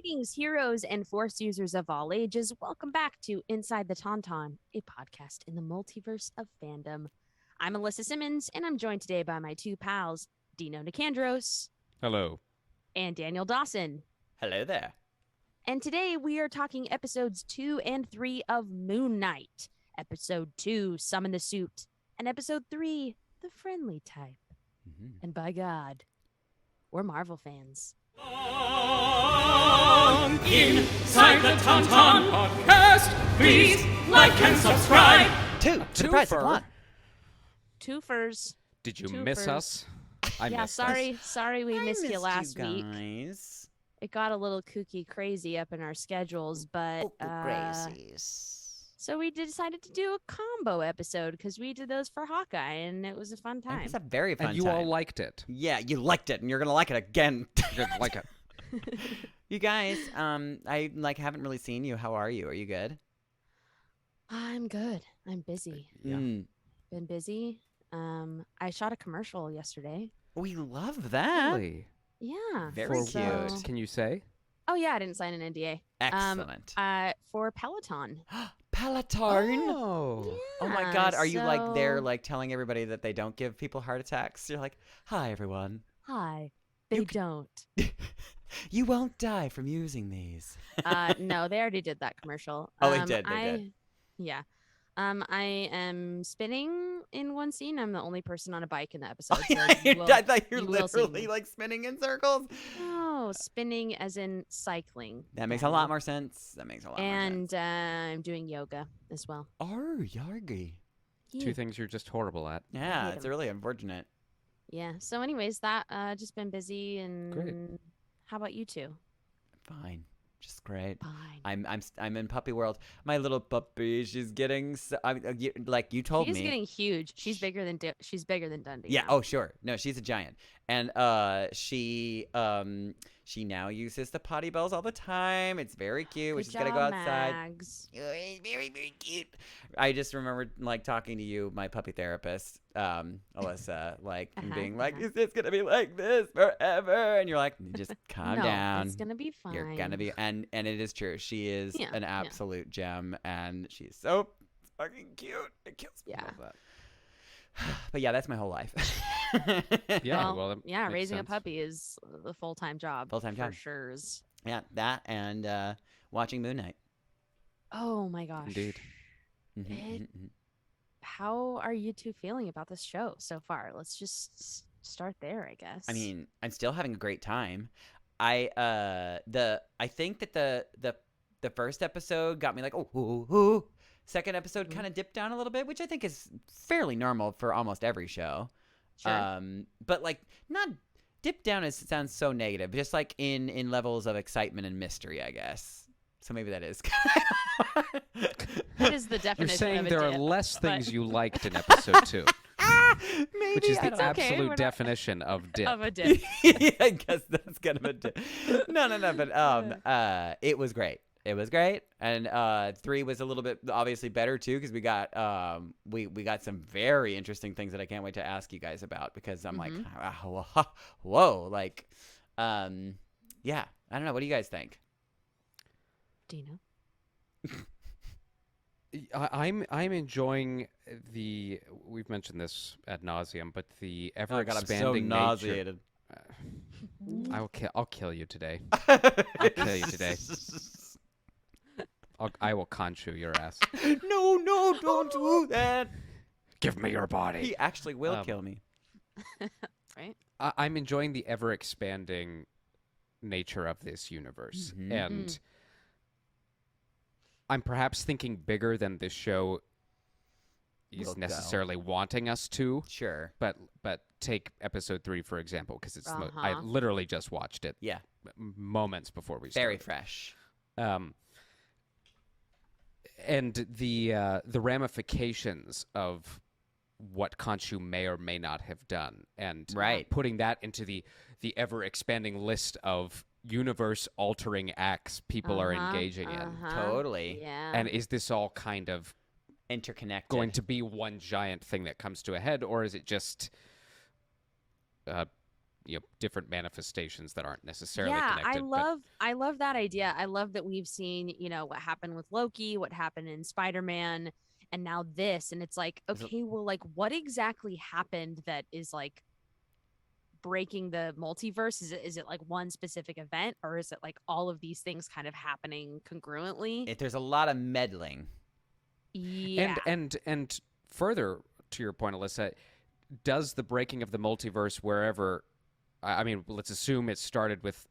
Greetings, heroes and force users of all ages. Welcome back to Inside the Tauntaun, a podcast in the multiverse of fandom. I'm Alyssa Simmons, and I'm joined today by my two pals, Dino Nicandros Hello. and Daniel Dawson. Hello there. And today we are talking episodes 2 and 3 of Moon Knight. Episode 2, Summon the Suit, and episode 3, The Friendly Type. And by God, we're Marvel fans. Inside the Tauntaun podcast, please like and subscribe. Surprise, one. Twofers. Did you Twofers. miss us? I Yeah, missed sorry we missed you last week. Guys. It got a little kooky crazy up in our schedules, but so we decided to do a combo episode because we did those for Hawkeye, and it was a fun It time. was a very fun And you time. all liked it. Yeah, you liked it, and you're gonna like it again. You didn't like it. You guys, I haven't really seen you. How are you? Are you good? I'm good. I'm busy. Yeah. Been busy. I shot a commercial yesterday. We love that. Really? Yeah. Very For cute. what? Can you say? Oh yeah, I didn't sign an NDA. Excellent. For Peloton. Peloton. Oh. Oh my Yeah, God, are you like there, so- like telling everybody that they don't give people heart attacks? You're like, hi everyone. Hi. They You don't. You won't die from using these. No, they already did that commercial. Oh, they did, they did. Yeah. I am spinning in one scene. I'm the only person on a bike in the episode. So I thought you're you will see literally me. like spinning in circles. No, spinning as in cycling. That makes a lot more sense. That makes a lot more And sense. I'm doing yoga as well. Oh, Yargi. Yeah. Two things you're just horrible at. Yeah, hate it's 'em. really unfortunate. Yeah. So, anyways, that just been busy. And Great. how about you two? Fine. Just great. Fine. I'm in puppy world. My little puppy, she's getting like you told She's me. getting huge. She's bigger than Dundee. Yeah. now. Oh, sure. No, she's a giant, and she now uses the potty bells all the time. It's very cute. Good She's gotta job, go outside. Mags. Very, very cute. I just remember like talking to you, my puppy therapist, Alyssa, like and being like, "Is this gonna be like this forever?" And you're like, "Just calm No, down. It's gonna be fine. You're gonna be." And it is true. She is Yeah, an yeah. absolute gem, and she's so fucking cute. It kills me. Yeah. Love that. But yeah, that's my whole life. Yeah, well, that yeah, makes raising sense. a puppy is the full-time job. Full-time job. for sure. Yeah, that and watching Moon Knight. Oh my gosh. Indeed. Mhm, It- mhm, mhm. How are you two feeling about this show so far? Let's just start there, I guess. I mean, I'm still having a great time. I think that the first episode got me like, oh, ooh, ooh. Second episode Mhm. kind of dipped down a little bit, which I think is fairly normal for almost every show. Sure. But like not dip down is sounds so negative, just like in levels of excitement and mystery, I guess. So maybe that is. What is the You're definition saying of a there are dip? less but- things you liked in episode 2, Maybe which is I the don't know. okay, we're absolute not- definition of dip. of a dip. Yeah, I guess that's kind of a dip. No, but it was great. It was great, and 3 was a little bit obviously better too because we got we got some very interesting things that I can't wait to ask you guys about because I'm like, whoa, like, yeah, I don't know. What do you guys think? Dino. I'm enjoying the. We've mentioned this ad nauseum, but the ever Oh God, I'm so expanding nature. nauseated. I'll kill you today. I'll kill you today. I will Konshu your ass. No, don't do that. Give me your body. He actually will Um, kill me. Right? I'm enjoying the ever expanding nature of this universe, Mhm. and I'm perhaps thinking bigger than this show is Will go. necessarily wanting us to. Sure. But take episode 3 for example, because it's I Uh-huh. literally just watched it Yeah. moments before we Very started. fresh. And the ramifications of what Konshu may or may not have done, and Right. putting that into the ever expanding list of universe altering acts people are engaging in. Totally. Yeah. And is this all kind of Interconnected. going to be one giant thing that comes to a head, or is it just different manifestations that aren't necessarily Yeah, connected. I love that idea. I love that we've seen, what happened with Loki, what happened in Spider-Man, and now this. And it's like, okay, well, like, what exactly happened that is like breaking the multiverse? Is it like one specific event, or is it like all of these things kind of happening congruently? There's a lot of meddling. Yeah. And further to your point, Alyssa, does the breaking of the multiverse wherever, I mean, let's assume it started with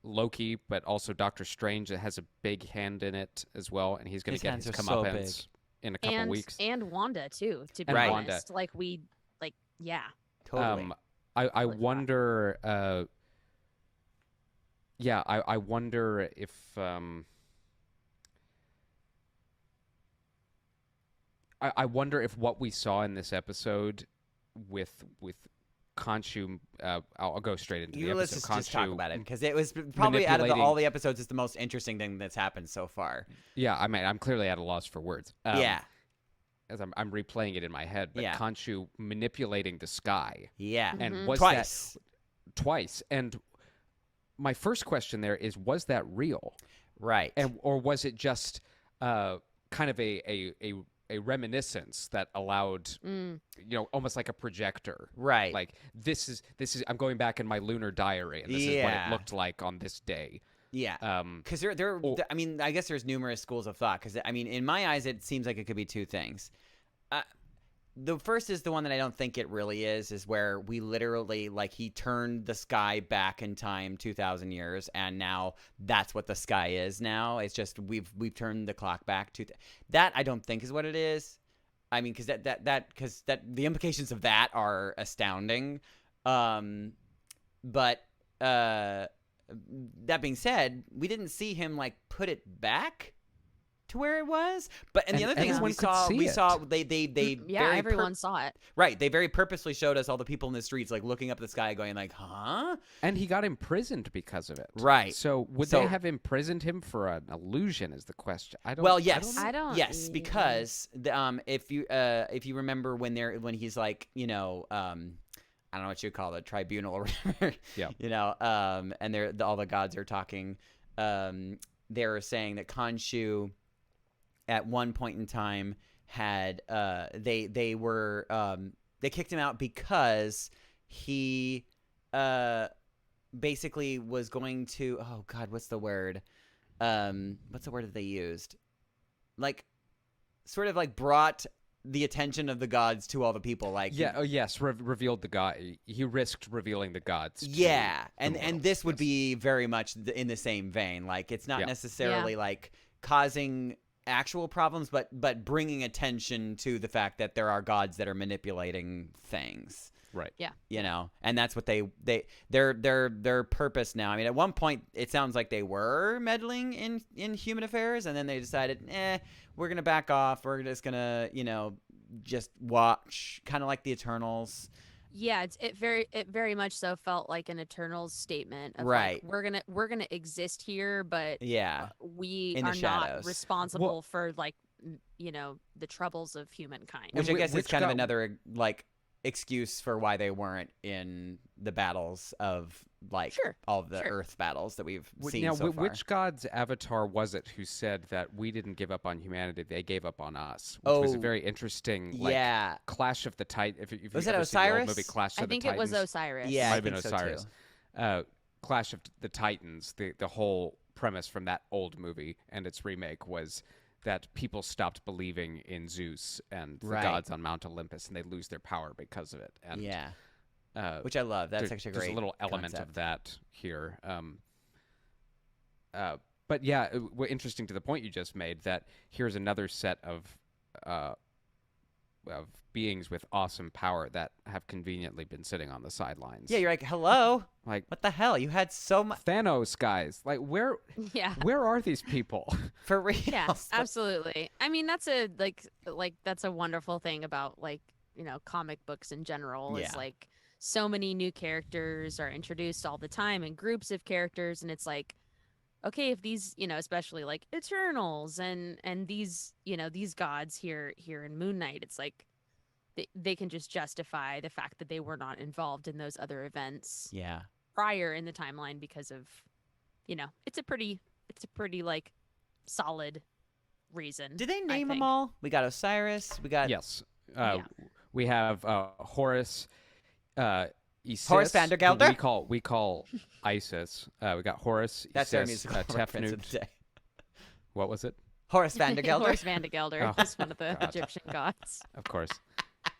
Loki, but also Doctor Strange that has a big hand in it as well, and he's going to get his comeuppance in a couple weeks. And Wanda too, to be And honest. Yeah. Totally. I wonder. I wonder if. I wonder if what we saw in this episode with Konshu. I'll go straight into the Let's episode. just talk about it, because it was probably out of all the episodes, it's the most interesting thing that's happened so far. Yeah, I mean, I'm clearly at a loss for words. Yeah. As I'm replaying it in my head, but Konshu manipulating the sky. Yeah. And was twice. Twice. And my first question there is, was that real? Right. Or was it just kind of a reminiscence that allowed, almost like a projector. Right. Like this is I'm going back in my lunar diary, and this is what it looked like on this day. Yeah. Because I mean, I guess there's numerous schools of thought. Because I mean, in my eyes, it seems like it could be two things. The first is the one that I don't think it really is where we literally, like, he turned the sky back in time 2,000 years, and now that's what the sky is now. It's just we've turned the clock back to that. I don't think is what it is. I mean, because that the implications of that are astounding. But that being said, we didn't see him like put it back to where it was, and the other thing is we saw they everyone saw it. Right, they very purposely showed us all the people in the streets like looking up at the sky going like, huh? And he got imprisoned because of it. Right. So would they have imprisoned him for an illusion is the question. I don't Well, yes. I don't Yes, because if you remember when he's like, I don't know what you call it, tribunal or whatever. Yeah. And all the gods are talking. They're saying that Konshu at one point in time had they kicked him out because he basically was going to, oh god, what's the word that they used, like sort of like brought the attention of the gods to all the people, like revealed the god. He risked revealing the gods. And this would be very much in the same vein. Like, it's not necessarily like causing actual problems, but bringing attention to the fact that there are gods that are manipulating things. Right. Yeah. And that's what their purpose now. I mean, at one point it sounds like they were meddling in human affairs, and then they decided, we're gonna back off. We're just gonna, just watch, kind of like the Eternals. Yeah, it very much so felt like an Eternals statement of right. Like, we're gonna exist here, but we in are shadows. not responsible for like the troubles of humankind. Which I guess is kind of another like excuse for why they weren't in the battles of like all of the Earth battles that we've seen so far. Which god's avatar was it who said that we didn't give up on humanity, they gave up on us? Which was a very interesting Clash of the Titans. Was it Osiris? The old movie Clash of the Titans. I think it was Osiris. Yeah, might have been Osiris. Clash of the Titans. The whole premise from that old movie and its remake was that people stopped believing in Zeus and the gods on Mount Olympus, and they lose their power because of it. And, which I love. That's actually a great There's a little element concept of that here. But yeah, interesting to the point you just made, that here's another set of beings with awesome power that have conveniently been sitting on the sidelines. Yeah, you're like, hello? Like, what the hell? You had so much... Thanos, guys. Like, where are these people? For real? Yeah, absolutely. I mean, that's a, that's a wonderful thing about, like, comic books in general. Is, like, so many new characters are introduced all the time, and groups of characters, and it's like, okay, if these, especially, like, Eternals and these, these gods here in Moon Knight, it's like, they can just justify the fact that they were not involved in those other events Yeah. prior in the timeline because of, it's a pretty like solid reason. Did they I name them think. all? We got Osiris. We got Yes. Yeah. We have Horus. Isis, Horace who Vandergelder? we call Isis. We got Horus. That's Isis, our musical reference of Tefnut. the day. What was it? Horace Vandergelder. Horace Vandergelder Oh, is one of the God. Egyptian gods. Of course.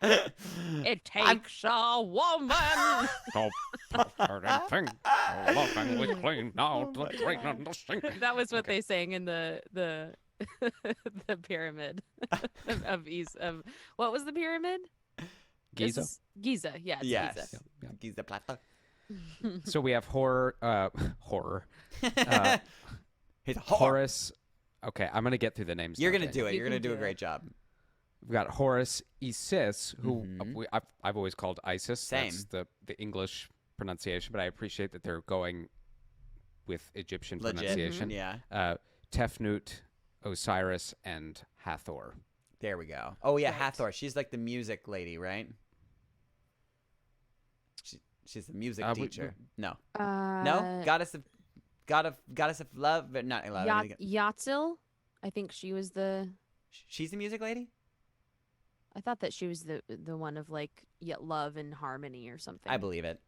It takes a woman. That was what they sang in the the pyramid of what was the pyramid? Giza. Giza, yeah. It's Yes. Giza. Yeah. Giza Plata. So we have horror. He's a whore. Horus. Okay, I'm gonna get through the names. You're now, gonna Daniel. do it. You You're gonna can do a do great it. job. We've got Horus Isis, who Mhm. I've always called Isis. Same. That's the English pronunciation, but I appreciate that they're going with Egyptian Legit. pronunciation. Yeah. Tefnut, Osiris, and Hathor. There we go. Oh yeah, Right. Hathor. She's like the music lady, right? She's the music teacher. No. No. Goddess of love, but not love. Yatzil. I think she was the. She's the music lady. I thought that she was the one of like love and harmony or something. I believe it.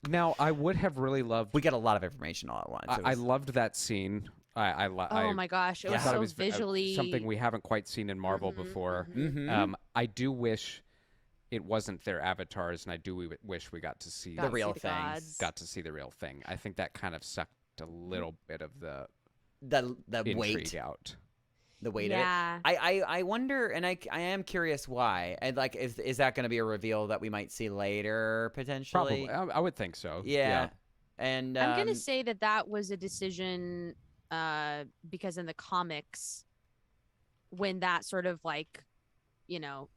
Now, I would have really loved. We get a lot of information all at once. It I was- loved that scene. Oh my gosh, it Yeah. was thought so it was visually something we haven't quite seen in Marvel Mhm, before. mhm. Mhm. I do wish it wasn't their avatars, and I do wish we got to see The Got to real see thing. gods. got to see the real thing. I think that kind of sucked a little bit of the the intrigue weight, out. the weight of it. Yeah. I wonder, and I am curious why. And like, is that going to be a reveal that we might see later potentially? Probably, I would think so. Yeah. And I'm gonna say that was a decision because in the comics, when that sort of like,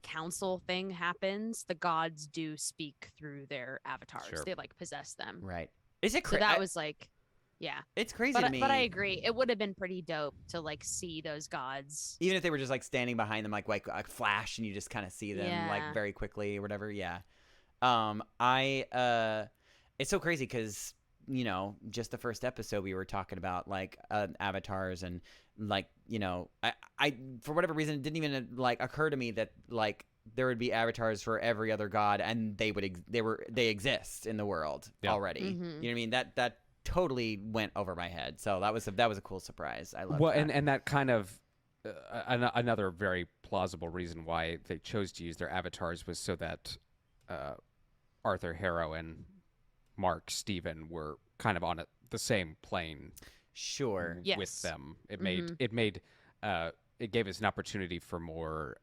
council thing happens, the gods do speak through their avatars. Sure. They like possess them. right. Is it So crazy? that was like, yeah. It's crazy But to me. but I agree. It would have been pretty dope to like see those gods. Even if they were just like standing behind them, like flash, and you just kind of see them like Yeah. very quickly or whatever. Yeah. It's so crazy because just the first episode we were talking about like avatars and like I for whatever reason it didn't even like occur to me that like there would be avatars for every other god and they exist in the world Yeah. already. Mhm. You know what I mean? That totally went over my head. So that was a cool surprise. I love Well, that. and that kind of another very plausible reason why they chose to use their avatars was so that Arthur Harrow and Mark Steven were kind of on the same plane Sure. Yes. with them. It Mhm. made it gave us an opportunity for more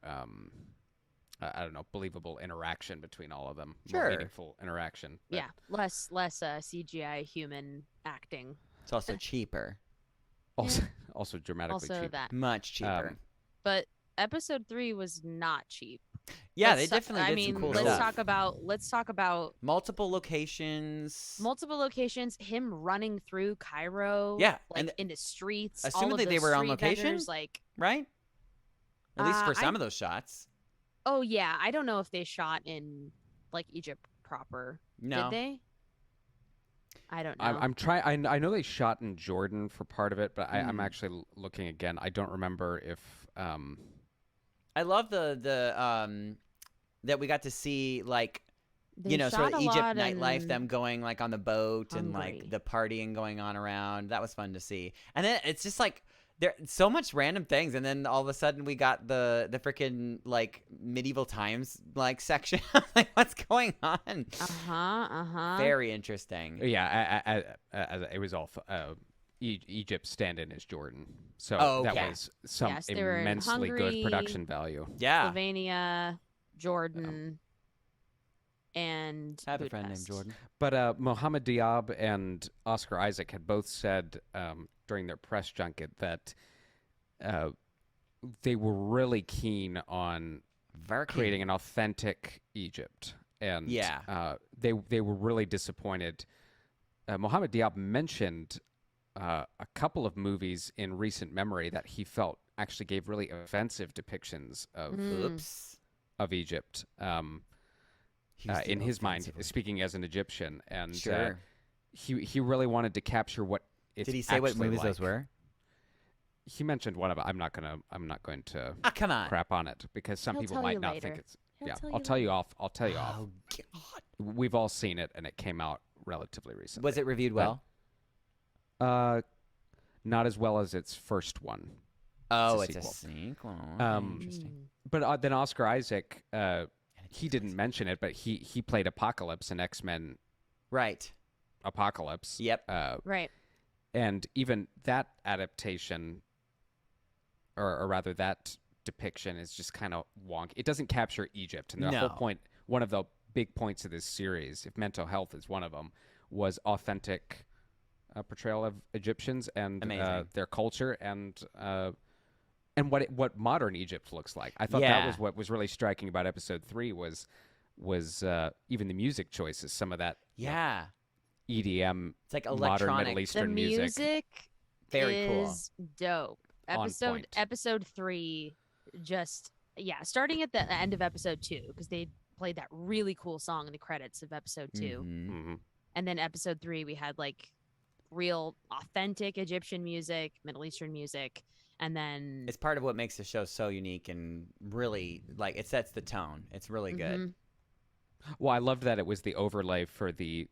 I don't know, believable interaction between all of them. Sure. More meaningful interaction. But Yeah. Less CGI human acting. It's also cheaper. Also dramatically Also cheap. that. Much cheaper. But episode 3 was not cheap. Yeah, Let's they definitely I did mean, some cool let's stuff. talk about Multiple locations. multiple locations, him running through Cairo, Yeah, like and in the streets. all assumedly of they those were on street location? vendors, like, Right? At least for I- some of those shots. oh yeah, I don't know if they shot in like Egypt proper. No. Did they? I don't know. I'm trying. I know they shot in Jordan for part of it, but I'm Hmm. actually looking again. I don't remember if. I love the that we got to see like They sort shot of a Egypt lot nightlife, in them going like on the boat and like Hungary. the partying going on around. That was fun to see. And then it's just like there so much random things, and then all of a sudden we got the freaking like medieval times like section. Like what's going on? Uh-huh. Very interesting. Yeah, it was all Egypt stand-in as Jordan, so Oh, that okay. was some Yes, they were in immensely good Hungary. production value. Yeah. Slovenia, Jordan, and I have a friend named Budapest. Jordan. But Mohammed Diab and Oscar Isaac had both said during their press junket that they were really keen on creating an authentic Egypt, and they were really disappointed. Mohammed Diab mentioned a couple of movies in recent memory that he felt actually gave really offensive depictions Oops. of Egypt. In his mind, speaking as an Egyptian, and Sure. he really wanted to capture what it's Did he say what actually movies like. those were? He mentioned one of it. I'm not going to Come on. crap on it because some He'll people tell might you not later. think it's. He'll Yeah, tell I'll you tell you later. off. I'll tell you off. Oh God. We've all seen it, and it came out relatively recently. Was it reviewed well? Not as well as its first one. Oh, it's a it's a sequel. sequel. Interesting. But then Oscar Isaac, he didn't mention it, but he played Apocalypse in X-Men Right. Apocalypse. Yep. Right. And even that adaptation, or rather that depiction, is just kind of wonky. It doesn't capture Egypt, and the No. whole point, one of the big points of this series, if mental health is one of them, was authentic portrayal of Egyptians and their culture and what modern Egypt looks like. I thought that was what was really striking about episode 3 was even the music choices, some of that Yeah. EDM, It's like modern electronic. Middle The Eastern music Very cool. is dope. On point. Episode 3, just starting at the end of episode 2, because they played that really cool song in the credits of episode 2, Mhm. and then episode 3 we had like real authentic Egyptian music, Middle Eastern music, and then It's part of what makes the show so unique and really like it sets the tone. It's really good. Well, I loved that it was the overlay for the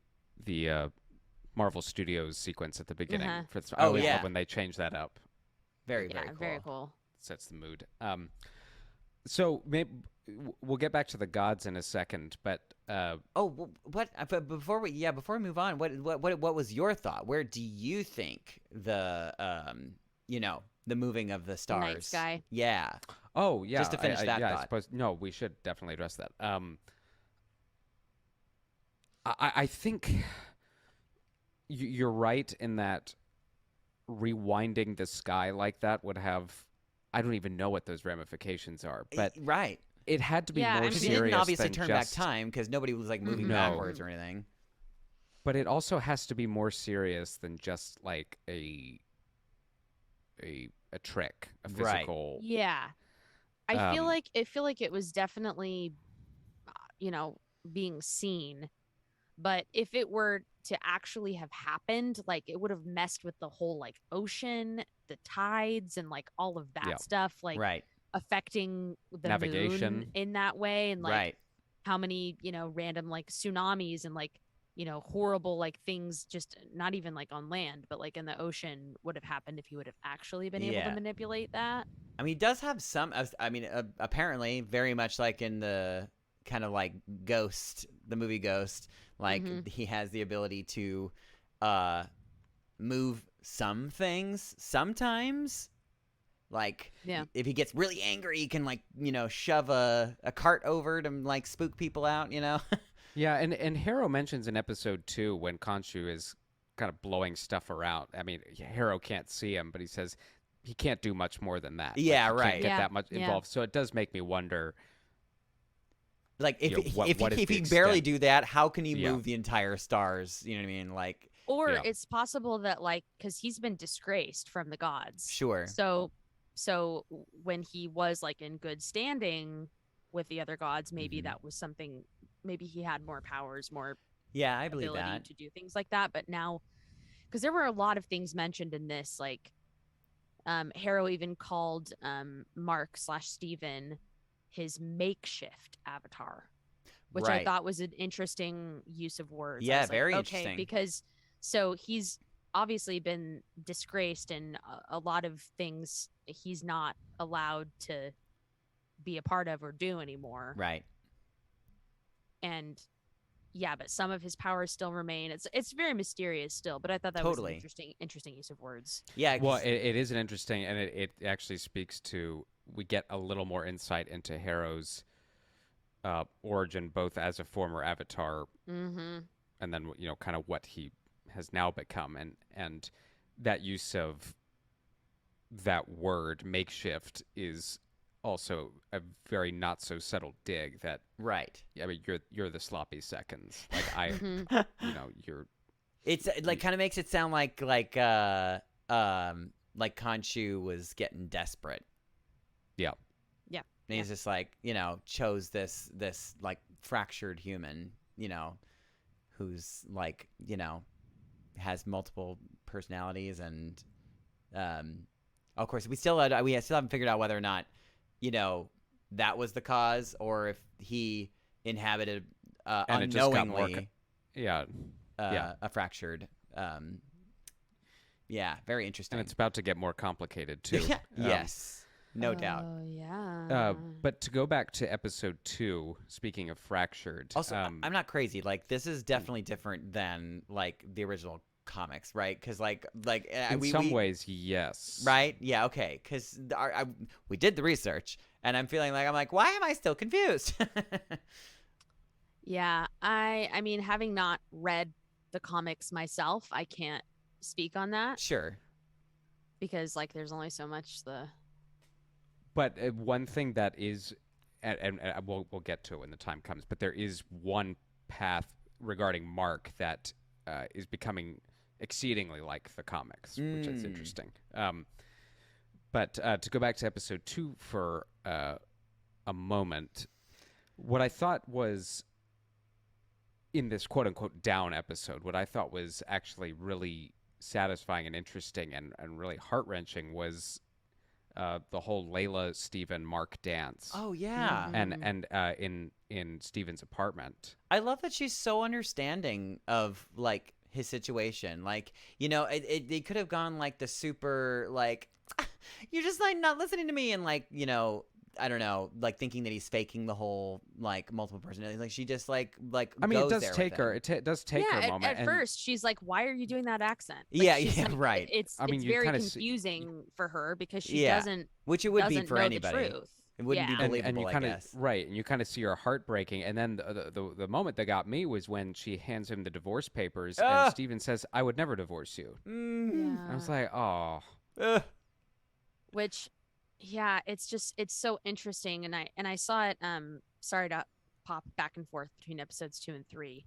Marvel Studios sequence at the beginning. Uh-huh. I always yeah. love when they change that up. Very, yeah, very cool. Sets the mood. So maybe we'll get back to the gods in a second, but What? But before we move on, what was your thought? Where do you think the the moving of the stars? night sky. Yeah. oh yeah, Just to finish that I thought. suppose we should definitely address that. I think you're right in that rewinding the sky like that would have. I don't even know what those ramifications are, but Right. it had to be Yeah, I more mean- Because serious you didn't obviously than turn just, back time because nobody was like moving No. backwards or anything. But it also has to be more serious than just like a trick, a Right. physical. Yeah. I feel Um, like it was definitely being seen, but if it were to actually have happened, like it would have messed with the whole like ocean, the tides, and like all of that Yeah. stuff, like Right. affecting the Navigation. moon in that way, and like Right. how many random like tsunamis and like horrible like things, just not even like on land but like in the ocean, would have happened if he would have actually been able Yeah. to manipulate that. I mean, he does have some. I mean, apparently, very much like in the kind of like Ghost, the movie Ghost. Like he has the ability to move some things sometimes. Like Yeah. if he gets really angry, he can like shove a cart over to like spook people out. Yeah, and Harrow mentions in episode 2 when Konshu is kind of blowing stuff around. I mean, Harrow can't see him, but he says he can't do much more than that. Yeah, he right. Can't get Yeah, that much yeah. involved. So it does make me wonder. Like if Yeah, what is if the he can barely extent? do that, how can he Yeah. move the entire stars? You know what I mean? Like Or Yeah. it's possible that like because he's been disgraced from the gods, sure. so when he was like in good standing with the other gods, maybe Mhm. that was something. Maybe he had more powers, more Yeah, I believe ability that. to do things like that. But now, because there were a lot of things mentioned in this, like Harrow even called Mark/Steven his makeshift avatar, which I Right. thought was an interesting use of words. I Yeah, was like, very okay, interesting. because so he's obviously been disgraced, and a lot of things he's not allowed to be a part of or do anymore. Right. And yeah, but some of his powers still remain. It's very mysterious still, but I thought that Totally. was an interesting use of words. Yeah. Well, 'cause- it is an interesting, and it actually speaks to, we get a little more insight into Harrow's origin, both as a former Avatar Mm-hmm. and then kind of what he has now become, and that use of that word makeshift is also a very not so subtle dig that right. I mean you're the sloppy seconds, like Mm-hmm. you're It's like kind of makes it sound like Khonshu was getting desperate And he's just like, chose this like fractured human, who's like, has multiple personalities, and of course we still haven't figured out whether or not, that was the cause, or if he inhabited and it just got more unknowingly a fractured very interesting. And it's about to get more complicated too. Yes, no doubt. Oh yeah. But to go back to episode 2, speaking of fractured, Also, I'm not crazy. Like, this is definitely different than like the original comics, right? Because in some ways, yes. Right? Yeah. Okay. Because we did the research, and I'm feeling like why am I still confused? Yeah, I mean, having not read the comics myself, I can't speak on that Sure. because like there's only so much But one thing that is, and we'll get to it when the time comes, but there is one path regarding Mark that is becoming exceedingly like the comics, which is interesting. But to go back to episode 2 for a moment, what I thought was, in this quote-unquote down episode, what I thought was actually really satisfying and interesting and really heart-wrenching was the whole Layla, Steven, Mark dance. Oh yeah. And in Steven's apartment. I love that she's so understanding of like his situation. Like, they could have gone like the super like you're just like not listening to me, and like, I don't know, like thinking that he's faking the whole like multiple personalities. Like she just like I mean, goes it does there take with her. him. It does take her a moment. At first, she's like, "Why are you doing that accent?" Yeah, she's like, right. It's I mean, you very kinda confusing for her because she Yeah. doesn't Which it would be doesn't for know anybody. the truth. It wouldn't Yeah. be believable, and you I kind of guess. right, and you kind of see her heart breaking. And then the moment that got me was when she hands him the divorce papers, and Steven says, "I would never divorce you." Mm. Yeah. I was like, "Oh." Which, yeah, it's so interesting, and I saw it. Sorry to pop back and forth between episodes 2 and 3,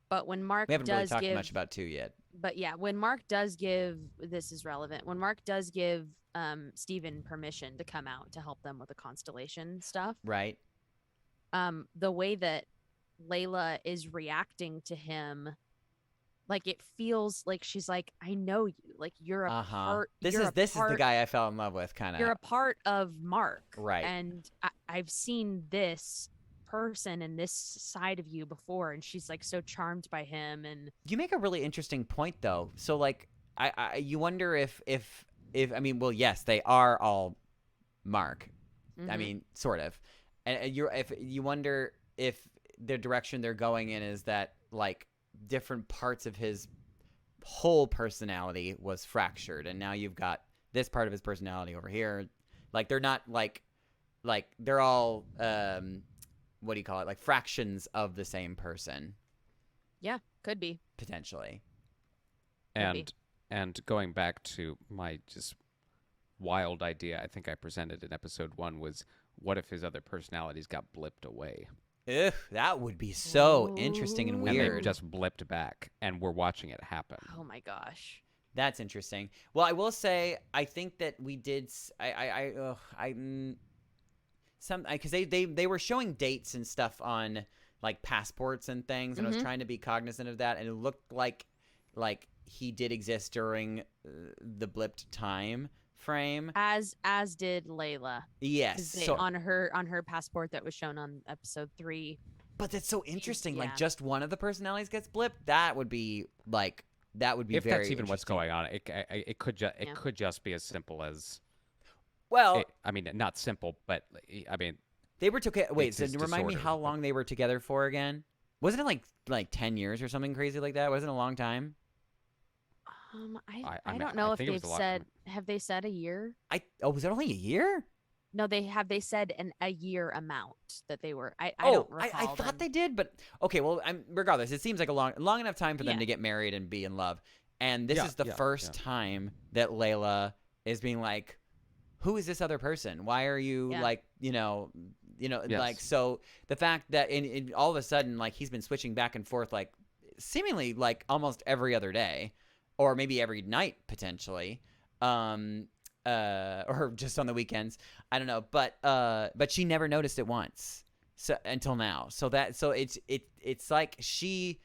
but when Mark We haven't really does talked give, much about 2 yet. but yeah, when Mark does give, this is relevant. When Mark does give Steven permission to come out to help them with the constellation stuff, Right. the way that Layla is reacting to him, like it feels like she's like, I know you, like you're a part. This you're is a the part- guy I fell in love with, kind You're of. a part of Mark, Right. And I've seen this person and this side of you before, and she's like so charmed by him. And You make a really interesting point, though. So, like, you wonder if I mean, well, yes, they are all Mark. I mean, sort of. And if you wonder if the direction they're going in is that like different parts of his whole personality was fractured, and now you've got this part of his personality over here. Like they're not like they're all what do you call it? Like fractions of the same person, yeah, could be. potentially. And going back to my just wild idea, I think I presented in episode 1 was, what if his other personalities got blipped away? Ugh, that would be so interesting and Ooh. And they weird. just blipped back, and we're watching it happen. Oh my gosh. That's interesting. Well, I will say, I think that we did. Because they were showing dates and stuff on like passports and things, and I was trying to be cognizant of that, and it looked like he did exist during the blipped time frame. As did Layla. Yes. They, on her passport that was shown on episode 3. But that's so interesting. Yeah. Like just one of the personalities gets blipped. That would be If very that's even what's interesting. going on, it could just be as simple as. Well, I mean, not simple, but I mean, they were together. Wait, it's so his remind me disorder, how but- long they were together for again? Wasn't it like 10 years or something crazy like that? Wasn't it a long time? I mean, don't know I if think it was they've a lot said. Have they said a year? Was it only a year? No, they said a year amount that they were. I Oh, don't recall. I thought them. they did, but okay. Well, regardless, it seems like a long enough time for them Yeah. to get married and be in love. And this Yeah, is the first time that Layla is being like, "Who is this other person? Why are you Yeah. like, Yes. like?" So the fact that in all of a sudden, like he's been switching back and forth, like seemingly like almost every other day, or maybe every night potentially. or just on the weekends. I don't know, but she never noticed it once. So until now. So it's like she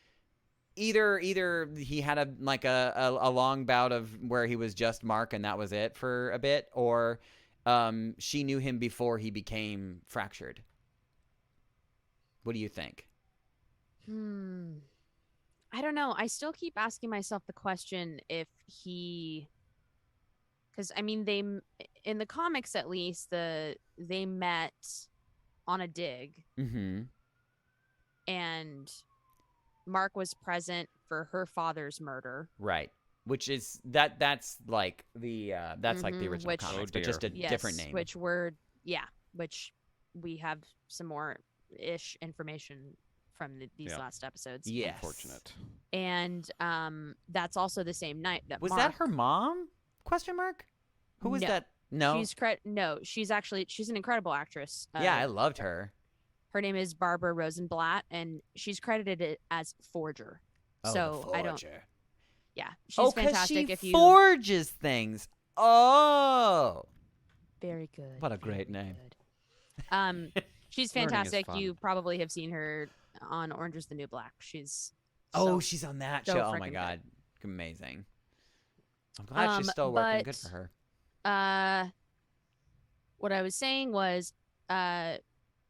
either he had a long bout of where he was just Mark and that was it for a bit, or she knew him before he became fractured. What do you think? I don't know. I still keep asking myself the question if he, because I mean they in the comics at least they met on a dig, and Mark was present for her father's murder, right? Which is that's like the like the original comics, but just a different name. Which we have some more ish information from these last episodes. Yes. Unfortunate. And that's also the same night that was Mark, that her mom? Question mark. Who was that? No, she's an incredible actress. Yeah, I loved her. Her name is Barbara Rosenblatt, and she's credited as Forger. Oh, so the Forger. I don't. Yeah, she's fantastic. She forges things. Oh, very good. What a great name. She's fantastic. You probably have seen her on Orange is the New Black. She's she's on that show. Oh my god, amazing. I'm glad she's still working. Good for her. What I was saying was,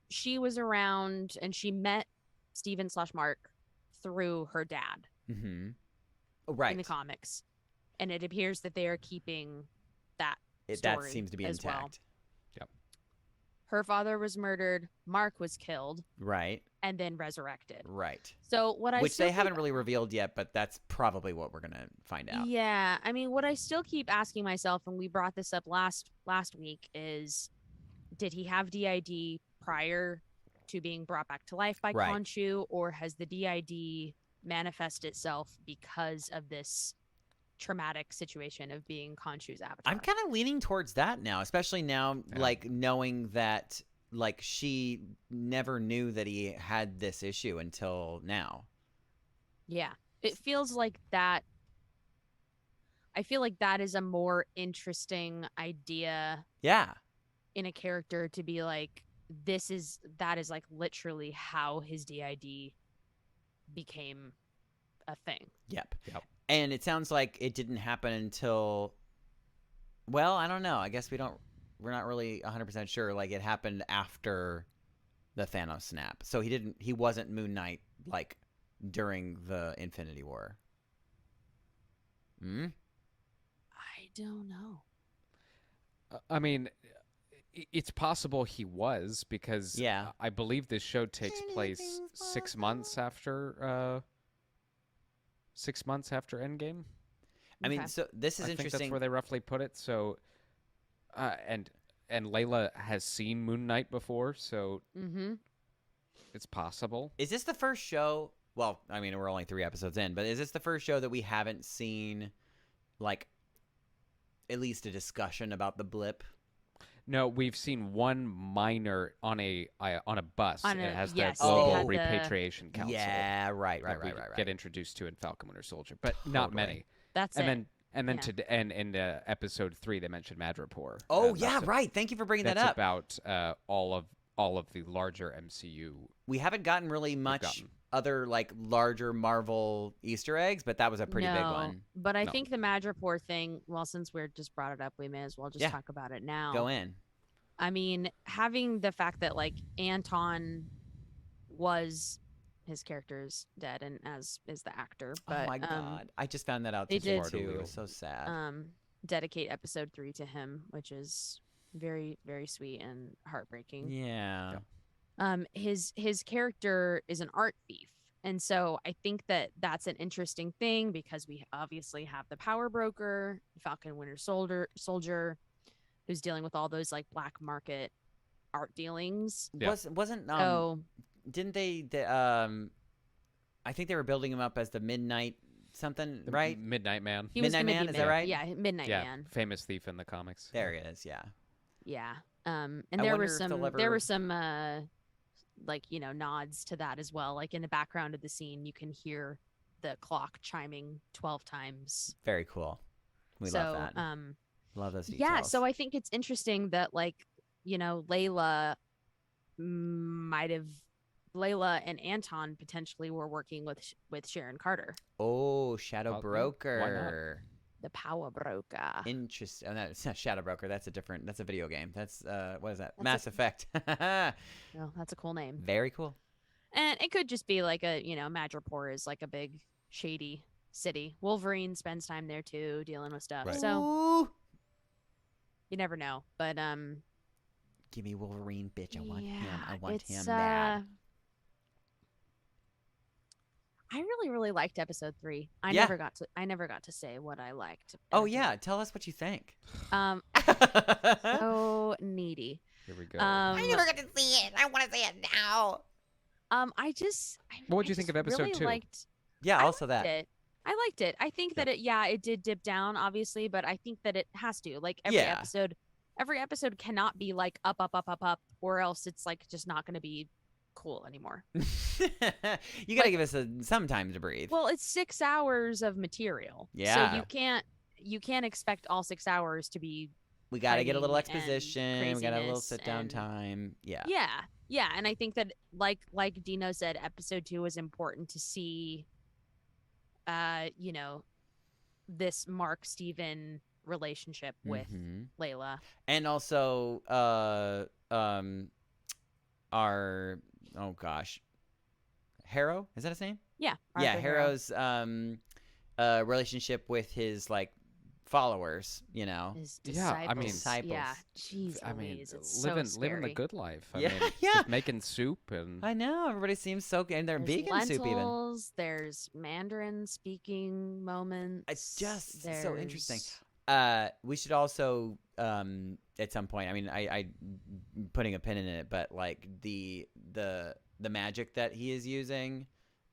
she was around and she met Steven/Mark through her dad. Right. In the comics, and it appears that they are keeping that story that seems to be as intact. Well. Yep. Her father was murdered. Mark was killed. Right. And then resurrected. Right. So which they haven't really revealed yet, but that's probably what we're gonna find out. Yeah, I mean, what I still keep asking myself, and we brought this up last week, is did he have DID prior to being brought back to life by Konshu, or has the DID manifest itself because of this traumatic situation of being Khonshu's avatar? I'm kind of leaning towards that now, especially now, like knowing that like she never knew that he had this issue until now. Yeah, it feels like that. I feel like that is a more interesting idea. Yeah. In a character to be like, that is like literally how his DID became a thing. Yep. And it sounds like it didn't happen until, well, I don't know. I guess we're not really 100% sure. Like it happened after the Thanos snap. So he wasn't Moon Knight like during the Infinity War. I don't know. I mean, it's possible he was, because I believe this show takes place 6 months after 6 months after Endgame. I mean, so this is I interesting. think that's where they roughly put it. So, and Layla has seen Moon Knight before, so it's possible. Is this the first show? Well, I mean, we're only 3 episodes in, but is this the first show that we haven't seen, like, at least a discussion about the blip? No, we've seen one minor on a bus. It has yes, the Global Repatriation Council. Yeah, right. Get introduced to in Falcon Winter Soldier, but not many. That's and then in episode 3 they mentioned Madripoor. Oh yeah, right. Thank you for bringing that up. That's about all of the larger MCU. We haven't gotten really much other like larger Marvel Easter eggs, but that was a pretty big one. But I think the Madripoor thing, well, since we're just brought it up, we may as well just talk about it now. Go in. I mean, having the fact that like Anton was, his character's dead, and as is the actor. But, oh my god, I just found that out too. It was so sad. Dedicate episode 3 to him, which is very, very sweet and heartbreaking. Yeah. His character is an art thief, and so I think that that's an interesting thing, because we obviously have the power broker, Falcon Winter Soldier, who's dealing with all those like black market art dealings. Wasn't didn't they I think they were building him up as the Midnight something, right? Midnight Man. Midnight Man, is that right? Yeah, Midnight Man. Famous thief in the comics. There it is. Yeah. Yeah. And there were some like, you know, nods to that as well. Like in the background of the scene, you can hear the clock chiming 12 times. Very cool. We love that. Love those details. Yeah, so I think it's interesting that, like, you know, Layla and Anton potentially were working with Sharon Carter, Oh, Shadow Yeah, why not? Broker. the power broker. Interesting. Oh, no, it's not Shadow Broker. That's a video game. That's what is that? That's Mass Effect. Oh, that's a cool name. Very cool. And it could just be like Madripoor is like a big shady city. Wolverine spends time there too, dealing with stuff. Right. So Ooh. you never know. But Give me Wolverine, bitch. I want him. I yeah, want it's, him mad. I really, really liked episode 3. I Yeah. never got to say what I liked. Oh yeah, tell us what you think. So needy. Here we go. I never got to see it. I want to see it now. What would you think of episode really 2? Yeah, I also liked that. it. I liked it. I think that it did dip down, obviously, but I think that it has to. Like every episode cannot be like up, or else it's like just not going to be cool anymore. You got to give us some time to breathe. Well, it's 6 hours of material. Yeah. So you can't expect all 6 hours to be. We got to get a little fighting and exposition. We got a little craziness sit down and- time. Yeah. Yeah, and I think that like Dino said, episode 2 was important to see. This Mark Steven relationship with Mhm. Layla. And also, our Harrow, is that his name? Yeah. Yeah, Arthur Harrow. Harrow's relationship with his like followers. You know. His Yeah, I mean- disciples. Yeah, Disciples. jeez I mean, Louise, it's living so living the scary. good life. I Yeah, mean, yeah. just making soup and I know everybody seems so good, and they're There's vegan soup even. lentils, there's Mandarin speaking moments. It's just so interesting. there's- We should also at some point. I mean, I putting a pin in it, but like the magic that he is using,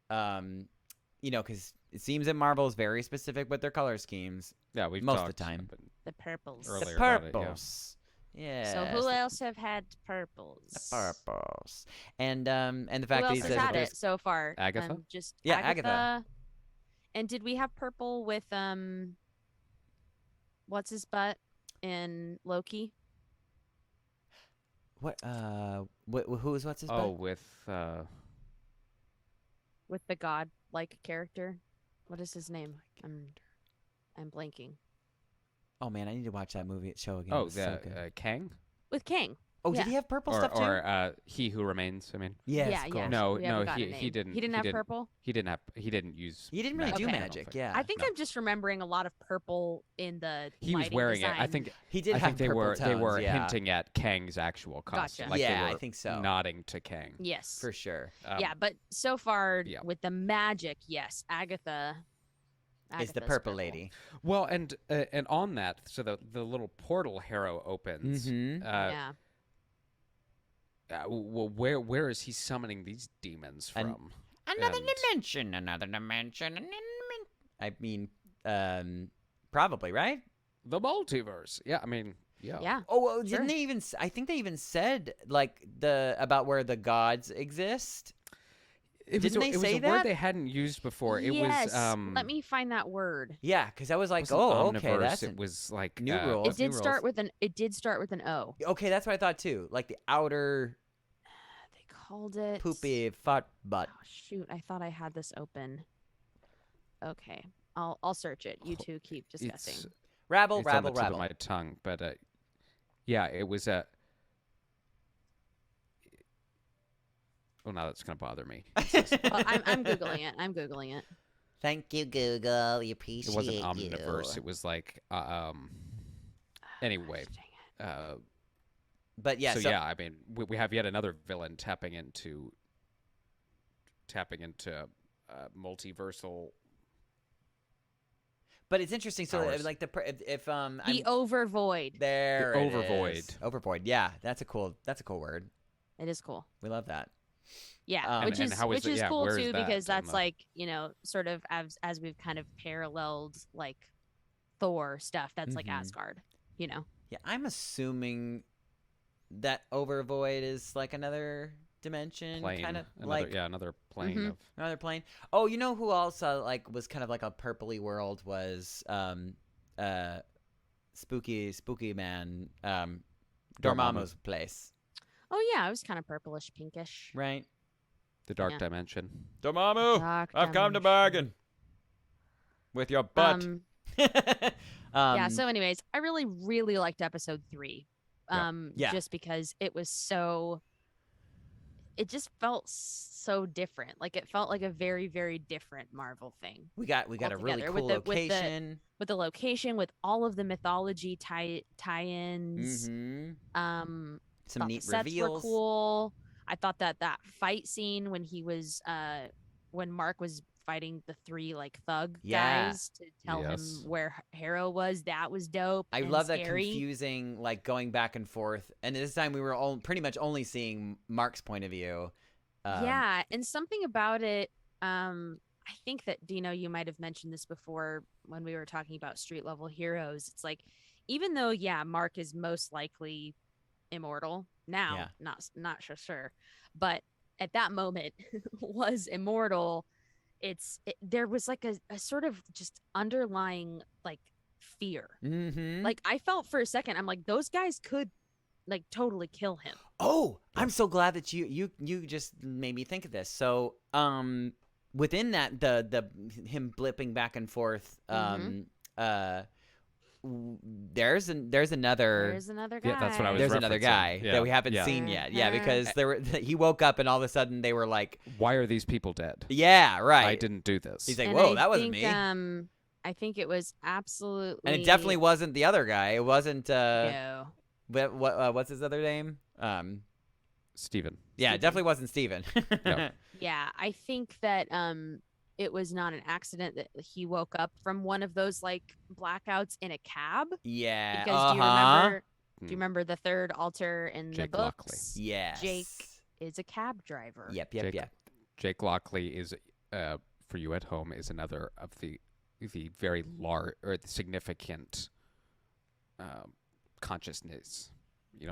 because it seems that Marvel is very specific with their color schemes. yeah, we've most of the talked time. about- The purples. Earlier The about it, yeah. purples. Yeah. So who else have had purples? The purples. And the Who fact that else he has says had that it so far? Agatha? Just Yeah, Agatha. And did we have purple with what's his butt in Loki? what's his Oh, butt? With the god-like character. What is his name? I'm blanking. Oh man, I need to watch that show again. oh, It's so good. Kang With Kang. Oh, yeah. did he have purple or stuff too? He Who Remains. I mean, Yes, yeah, of course. yeah. No, We haven't no, gotten a he name. didn't. He didn't have purple. He didn't use. He didn't really do Okay. magic. Yeah. I think no. I'm just remembering a lot of purple in the. He was lighting wearing it. I design. think. he did I have think they purple were tones, yeah. hinting at Kang's actual costume. Gotcha. Like Yeah, they I were think so. nodding to Kang. Yes. for sure. Yeah, but so far yeah. with the magic, yes, Agatha. It's the Agatha's purple lady. Well, and on that, so the little portal Harrow opens. Mhm. Yeah. Well, where is he summoning these demons from? Another And- dimension. Another dimension. I mean, probably right. The multiverse. Yeah, I mean, yeah. Yeah. Oh, well, Sure. didn't they even? I think they even said like about where the gods exist. It Didn't was, they it was say a that? word they hadn't used before. It yes. was Let me find that word. Yeah, because I was like, wasn't oh, okay, omniverse, that's it was like new rule. It did new start rules. with an. It did start with an O. Okay, that's what I thought too. Like the outer They called it poopy fart butt. Oh, shoot, I thought I had this open. Okay, I'll search it. You two keep discussing. It's, Rabble, it's on rabble, the tip rabble. of my tongue, but yeah, it was a. Oh, now that's gonna bother me. Well, I'm googling it. I'm googling it. Thank you, Google. We appreciate It wasn't you. omniverse. It was like Anyway, Dang it. But yeah, so yeah, I mean, we have yet another villain tapping into multiversal. But it's interesting. So Powers. like if The I'm, Overvoid. there, The it overvoid. is. Overvoid. Yeah, that's a cool word. It is cool. We love that. Yeah, which and is how is which it- is yeah, cool where is too that because in that's the- like sort of as we've kind of paralleled like Thor stuff. That's like Mhm. Asgard. Yeah, I'm assuming that Overvoid is like another dimension, Plane, kind of another, like another plane Mhm. of. another plane. Oh, you know who also like was kind of like a purpley world was spooky man, Dormammu's place, Oh yeah, it was kind of purplish pinkish. right? The Dark Yeah. Dimension. Dormammu, Dark I've come to dimension. bargain with your butt. Yeah, so anyways, I really, really liked episode 3. Yeah. Just because it was so, it just felt so different. Like it felt like a very, very different Marvel thing. we got a really altogether, cool location. With the location, with all of the mythology tie-ins. Some Thought neat the sets reveals. were cool. I thought that fight scene when he was when Mark was fighting the 3 like thug guys to tell him where Harrow was, that was dope. I and love that scary. confusing, like going back and forth. And this time we were pretty much only seeing Mark's point of view. Yeah, and something about it, I think that Dino, you might have mentioned this before when we were talking about street level heroes. It's like, even though Mark is most likely immortal now, not sure, but at that moment was immortal. There was like a sort of just underlying like fear. Like I felt for a second, I'm like, those guys could like totally kill him. Oh, I'm so glad that you just made me think of this. So within that, the him blipping back and forth, there's another guy. Yeah, that's what I was there's referencing. another guy Yeah. that we haven't seen yet. Yeah, because he woke up and all of a sudden they were like, Why are these people dead? yeah, right. I didn't do this. He's like, And whoa, I that wasn't think, me. I think it was absolutely, And it definitely wasn't the other guy. It wasn't. no. What's his other name? Steven. Yeah, it definitely wasn't Steven. No. Yeah, I think that it was not an accident that he woke up from one of those like blackouts in a cab. Yeah. Because do you remember the third altar in Jake the Lockley. books? Yes. Jake is a cab driver. Yep. Jake Lockley is, for you at home, is another of the very large or the significant consciousness,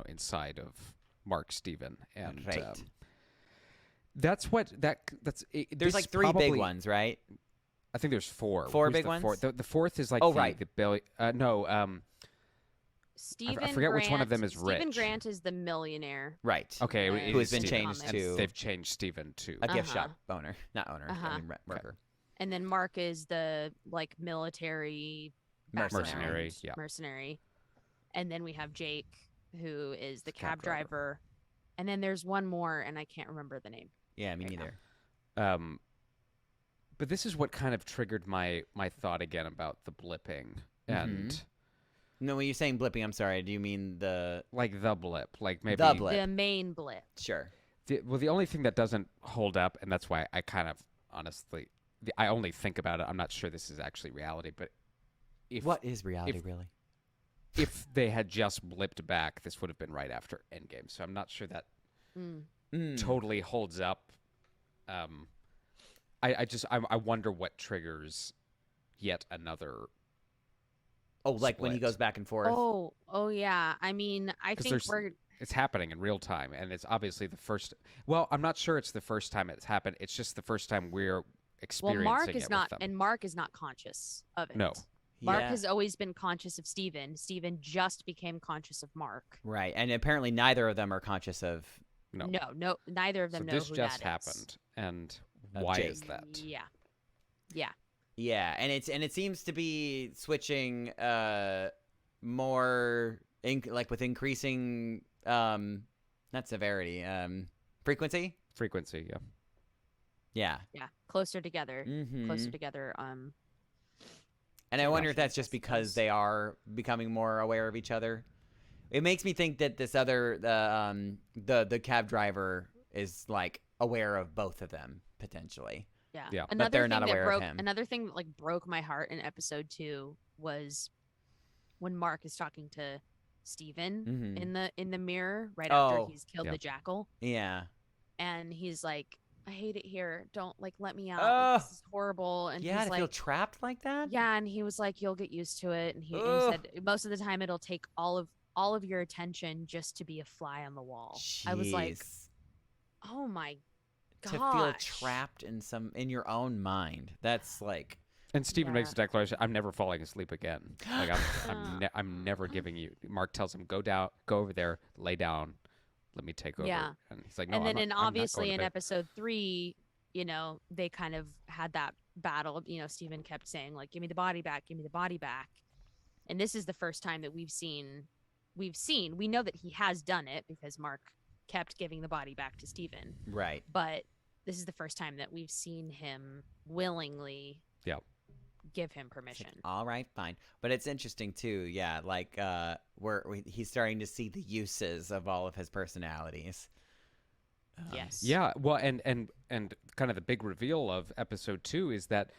inside of Mark Steven, and Right. that's There's like 3 big ones, right? I think there's 4. Four Who's big the ones? fourth? The fourth is like right. the Billy. No. Stephen I forget which one of them is Stephen rich. Grant is the millionaire. Right. Okay, Who Who has been Steven. changed And to They've changed Steven to a gift shop owner, not owner. Uh-huh. I mean, worker. And then Mark is the like military mercenary. background Yeah. mercenary. And then we have Jake, who is the Cab cab driver. And then there's one more, and I can't remember the name. Yeah, me neither. But this is what kind of triggered my thought again about the blipping and No, when you're saying blipping, I'm sorry. Do you mean the like the blip, like maybe The blip. The main blip. Sure. the only thing that doesn't hold up, and that's why I kind of honestly I only think about it. I'm not sure this is actually reality, but What is reality really? if they had just blipped back, this would have been right after Endgame. So I'm not sure that totally holds up. I wonder what triggers yet another. Oh, like when he split. goes back and forth. Oh yeah. I mean, I think it's happening in real time, and it's obviously the first. Well, I'm not sure it's the first time it's happened. It's just the first time we're experiencing Mark it is with not, them. and Mark is not conscious of it. No. Mark Yeah. has always been conscious of Steven. Steven just became conscious of Mark. Right, and apparently neither of them are conscious of. No. No, neither of them So know this who just that is. happened, and Of why Jake. is that? Yeah. Yeah, and it seems to be switching more like with increasing not severity, frequency. Frequency, yeah. Yeah. Yeah, closer together. Mhm. Closer together. And I wonder if that's just Yes, it because does. they are becoming more aware of each other. It makes me think that this other the cab driver is like aware of both of them potentially. Yeah. But Another they're thing not that aware of broke, him. Another thing that like broke my heart in episode 2 was when Mark is talking to Steven Mhm. in the mirror right after Oh, he's killed yeah. the jackal, Yeah. and he's like, "I hate it here. Don't like let me out. Oh. Like, this is horrible." And Yeah, he's to like, feel trapped like that? "Yeah," and he was like, "You'll get used to it." And he Ugh. said most of the time it'll take all of your attention just to be a fly on the wall. I was like, Jeez. "Oh my to feel gosh." trapped in your own mind. That's like And Stephen makes Yeah. a declaration: "I'm never falling asleep again. Like I'm never giving you." Mark tells him, "Go down, go over there, lay down, let me take over." Yeah. And he's like, "No, And then I'm not obviously going to in bed." episode 3, they kind of had that battle. Steven kept saying like, "Give me the body back, give me the body back." And this is the first time that we know that he has done it because Mark kept giving the body back to Steven. Right. But this is the first time that we've seen him willingly give him permission. All right, fine. But it's interesting too, yeah, like he's starting to see the uses of all of his personalities. Yes. Yeah, well, and kind of the big reveal of episode 2 is that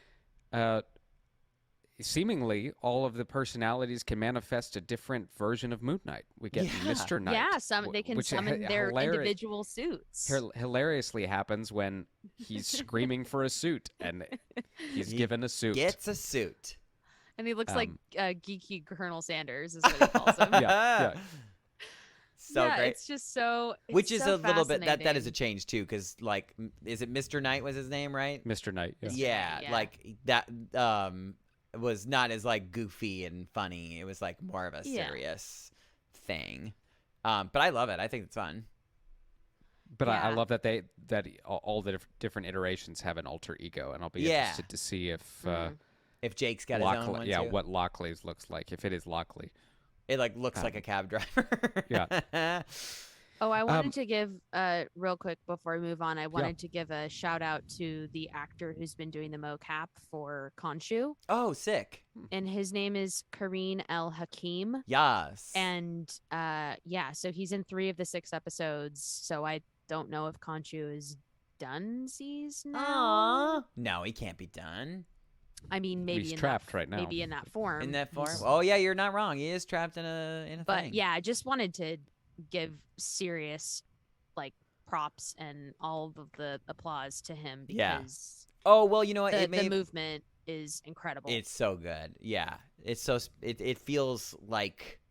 seemingly all of the personalities can manifest a different version of Moon Knight. We get Mr. Knight. Yeah, they can summon their individual suits. Hilariously happens when he's screaming for a suit and he's given a suit. Gets a suit. And he looks like geeky Colonel Sanders is what he calls him. Yeah. So great. It's just so Which is so a little bit that is a fascinating. change too, because like, is it Mr. Knight was his name, right? Mr. Knight. Yeah. Yeah, yeah. like that was not as like goofy and funny. It was like more of a serious thing. But I love it. I think it's fun. But I Yeah. love that all the different iterations have an alter ego, and I'll be interested to see If Jake's got his own one too. what Lockley's looks like, if it is Lockley. It like looks like a cab driver. Yeah. Oh, I wanted to give real quick before we move on. I wanted to give a shout out to the actor who's been doing the mocap for Konshu, Oh, sick. and his name is Kareen El Hakim. Yes. And so he's in 3 of the 6 episodes. So I don't know if Konshu is done now. No, he can't be done. I mean, maybe He's in trapped that, right now. Maybe in that form. In that form. He's- Oh yeah, you're not wrong. He is trapped in a But thing. yeah, I just wanted to give serious like props and all of the applause to him because Oh well, you know what? the movement is incredible. It's so good. Yeah. It's so it feels like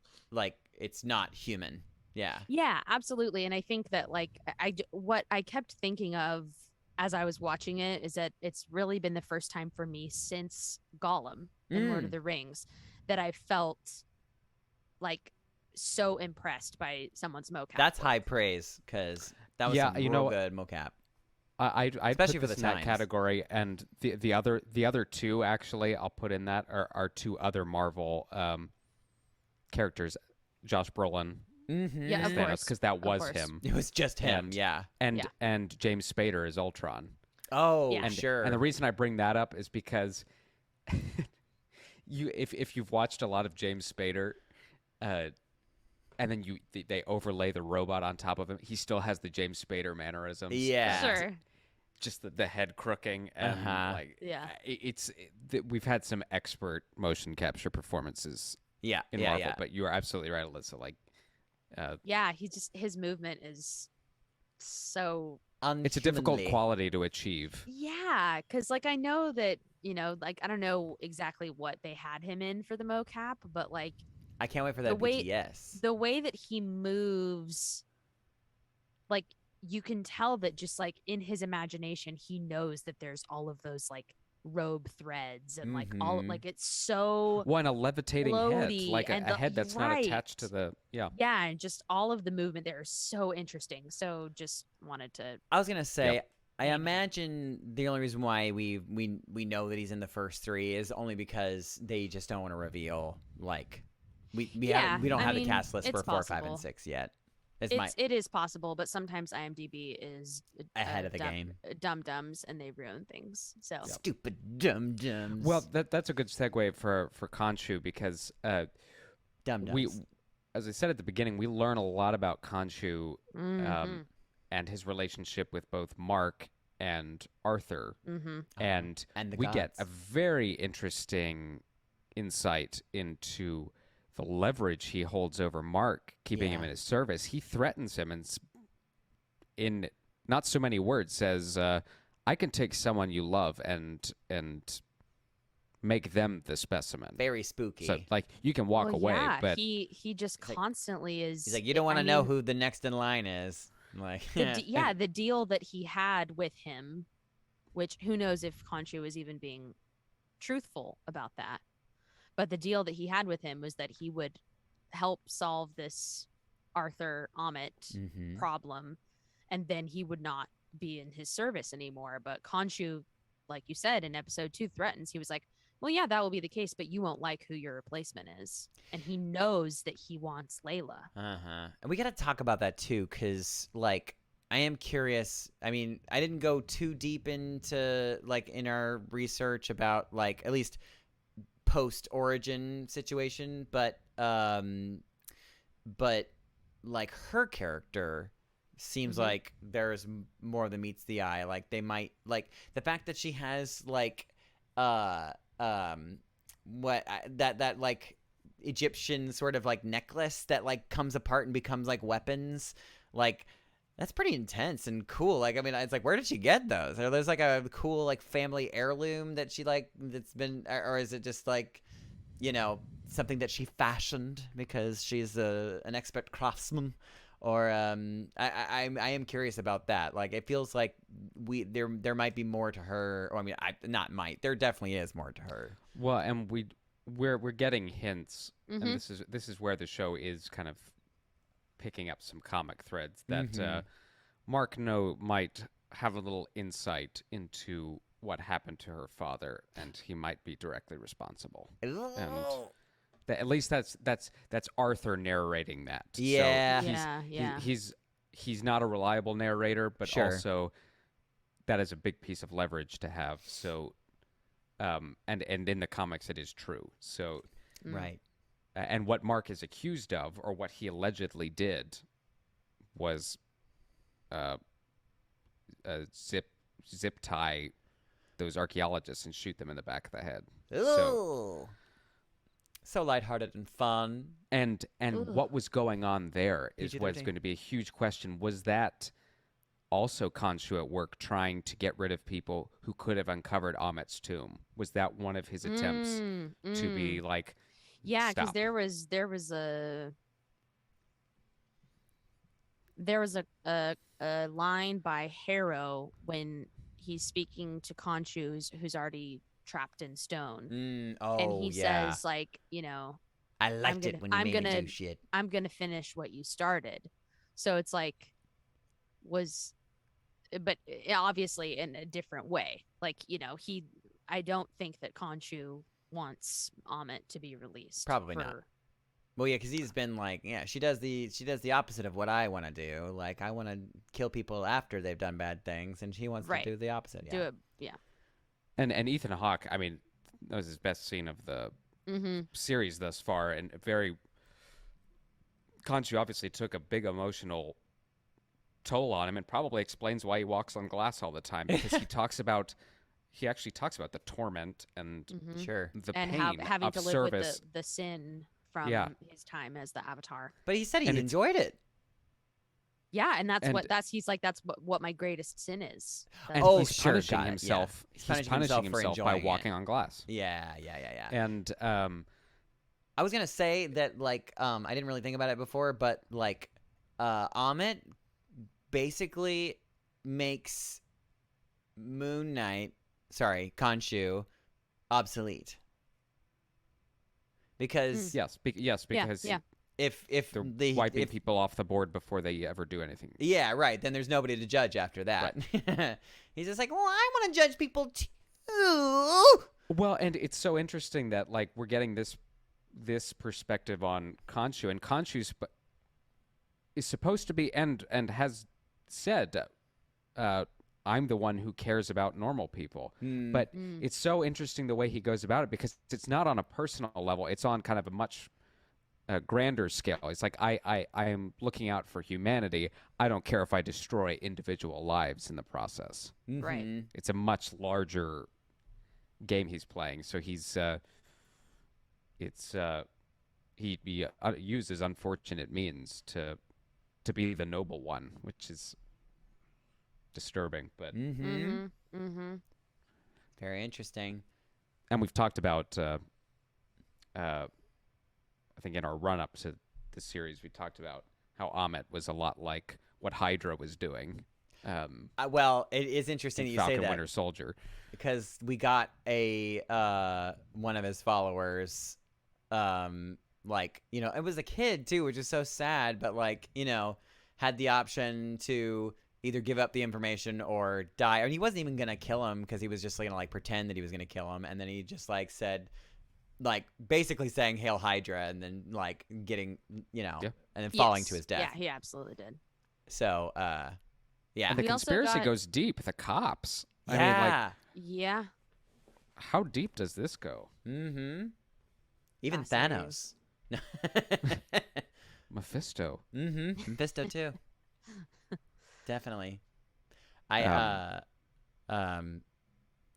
it's not human. Yeah. Yeah, absolutely. And I think that like what I kept thinking of as I was watching it is that it's really been the first time for me since Gollum in Lord of the Rings that I felt like so impressed by someone's mocap. That's work. high praise because that was some real good mocap. I Especially put for this the in that times. category, and the other two actually I'll put in that are 2 other Marvel characters, Josh Brolin, Yeah, of Thanos, course. because that Of was course. him, It was just him. And- Yeah. and James Spader is Ultron. Oh, Yeah. And, sure. And the reason I bring that up is because if you've watched a lot of James Spader, and then they overlay the robot on top of him, he still has the James Spader mannerisms. Yeah. Sure. Just the head crooking and we've had some expert motion capture performances yeah. in yeah. Marvel, Yeah. but you are absolutely right, Alyssa. Like, Yeah, his movement is so it's a difficult Unhumanly. quality to achieve. yeah, because like I know that like I don't know exactly what they had him in for the mocap, but like I can't wait for that BTS. the way that he moves, like you can tell that just like in his imagination he knows that there's all of those like robe threads and like all like it's so One, a levitating head, floaty like a and head that's not attached to right. the yeah, and just all of the movement there is so interesting. So just wanted to I was gonna say, Yep. I imagine the only reason why we know that he's in the first 3 is only because they just don't want to reveal like we don't have the cast list for 4, 5, and 6 yet. It is possible, but sometimes IMDb is Ahead of the game. Dum-dums and they ruin things. So Stupid dum-dums. Well, that's a good segue for Konshu because dum-dums. as I said at the beginning, we learn a lot about Konshu Mhm. and his relationship with both Mark and Arthur, and And the we get gods. a very interesting insight into the leverage he holds over Mark, keeping him Yeah. in his service. He threatens him and in not so many words says, I can take someone you love and make them the specimen. Very spooky. So like you can walk Well, away, yeah, but he just like- constantly is. He's like, you don't want to know who the next in line is. I'm like, The deal that he had with him, which who knows if Konshu was even being truthful about that. But the deal that he had with him was that he would help solve this Arthur Amit problem, and then he would not be in his service anymore. But Konshu, like you said in episode 2, threatens. He was like, well, yeah, that will be the case, but you won't like who your replacement is. And he knows that he wants Layla. And we got to talk about that too, because like I am curious. I mean, I didn't go too deep into like in our research about like at least post origin situation, but like her character seems like there's more than meets the eye. Like they might like the fact that she has like that like Egyptian sort of like necklace that like comes apart and becomes like weapons. Like that's pretty intense and cool. Like I mean, it's like where did she get those? Are those like a cool like family heirloom that she like that's been, or is it just like, you know, something that she fashioned because she's an expert craftsman? Or I am curious about that. Like it feels like there might be more to her. Or I mean, there definitely is more to her. Well, and we're getting hints, and this is where the show is kind of picking up some comic threads that Mark might have a little insight into what happened to her father, and he might be directly responsible. And at least that's Arthur narrating that. Yeah. So he's not a reliable narrator, but also that is a big piece of leverage to have. So, and in the comics it is true. So, right. And what Mark is accused of, or what he allegedly did, was zip tie those archaeologists and shoot them in the back of the head. So lighthearted and fun. And what was going on there is what's going to be a huge question. Was that also Konshu at work trying to get rid of people who could have uncovered Amit's tomb? Was that one of his attempts to be like, yeah, because stop? there was a line by Harrow when he's speaking to Konshu, who's already trapped in stone, and he says like, you know, I liked it when you made me do shit. I'm gonna finish what you started. So it's like but obviously in a different way. Like, you know, I don't think that Konshu wants Amit to be released. Probably not. Well, yeah, because he's been like, yeah, she does the opposite of what I want to do. Like, I want to kill people after they've done bad things, and she wants to do the opposite. Yeah. Do it, yeah. And Ethan Hawke, I mean, that was his best scene of the series thus far, and Konshu obviously took a big emotional toll on him, and probably explains why he walks on glass all the time, because he actually talks about the torment and the and pain having of to live service. with the sin from his time as the Avatar. But he said he enjoyed it. Yeah, and that's what my greatest sin is. And he's punishing himself. Yeah. He's punishing himself by walking on glass. Yeah. And I was gonna say that like I didn't really think about it before, but like Amit basically makes Konshu obsolete. Because because if they're wiping people off the board before they ever do anything. Yeah, right. Then there's nobody to judge after that. Right. He's just like, well, I want to judge people too. Well, and it's so interesting that like we're getting this perspective on Konshu, and Konshu is supposed to be and has said, I'm the one who cares about normal people. But it's so interesting the way he goes about it, because it's not on a personal level. It's on kind of a much grander scale. It's like, I am looking out for humanity. I don't care if I destroy individual lives in the process. Right. It's a much larger game he's playing. So he uses unfortunate means to be the noble one, which is disturbing, but very interesting. And we've talked about I think in our run-up to the series, we talked about how Amit was a lot like what Hydra was doing. Well, it is interesting that you Falcon say that Winter Soldier. because we got a one of his followers, like, you know, it was a kid too, which is so sad, but like, you know, had the option to either give up the information or die. I mean, he wasn't even gonna kill him because he was just gonna like pretend that he was gonna kill him, and then he just like said, like basically saying "Hail Hydra" and then like getting, you know, Yeah. and then falling to Yes. his death. Yeah, he absolutely did. So, yeah, And the We also conspiracy got- goes deep. The cops. yeah, I mean, like, Yeah. how deep does this go? even Fascinating. Thanos. Mephisto. Mephisto too. Definitely.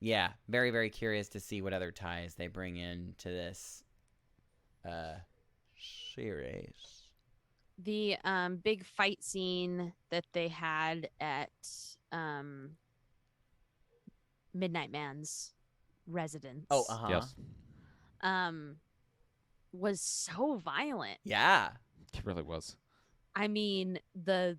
Yeah, very, very curious to see what other ties they bring into this series. The big fight scene that they had at Midnight Man's residence Oh, uh-huh. Yes, was so violent. Yeah. it really was. I mean, the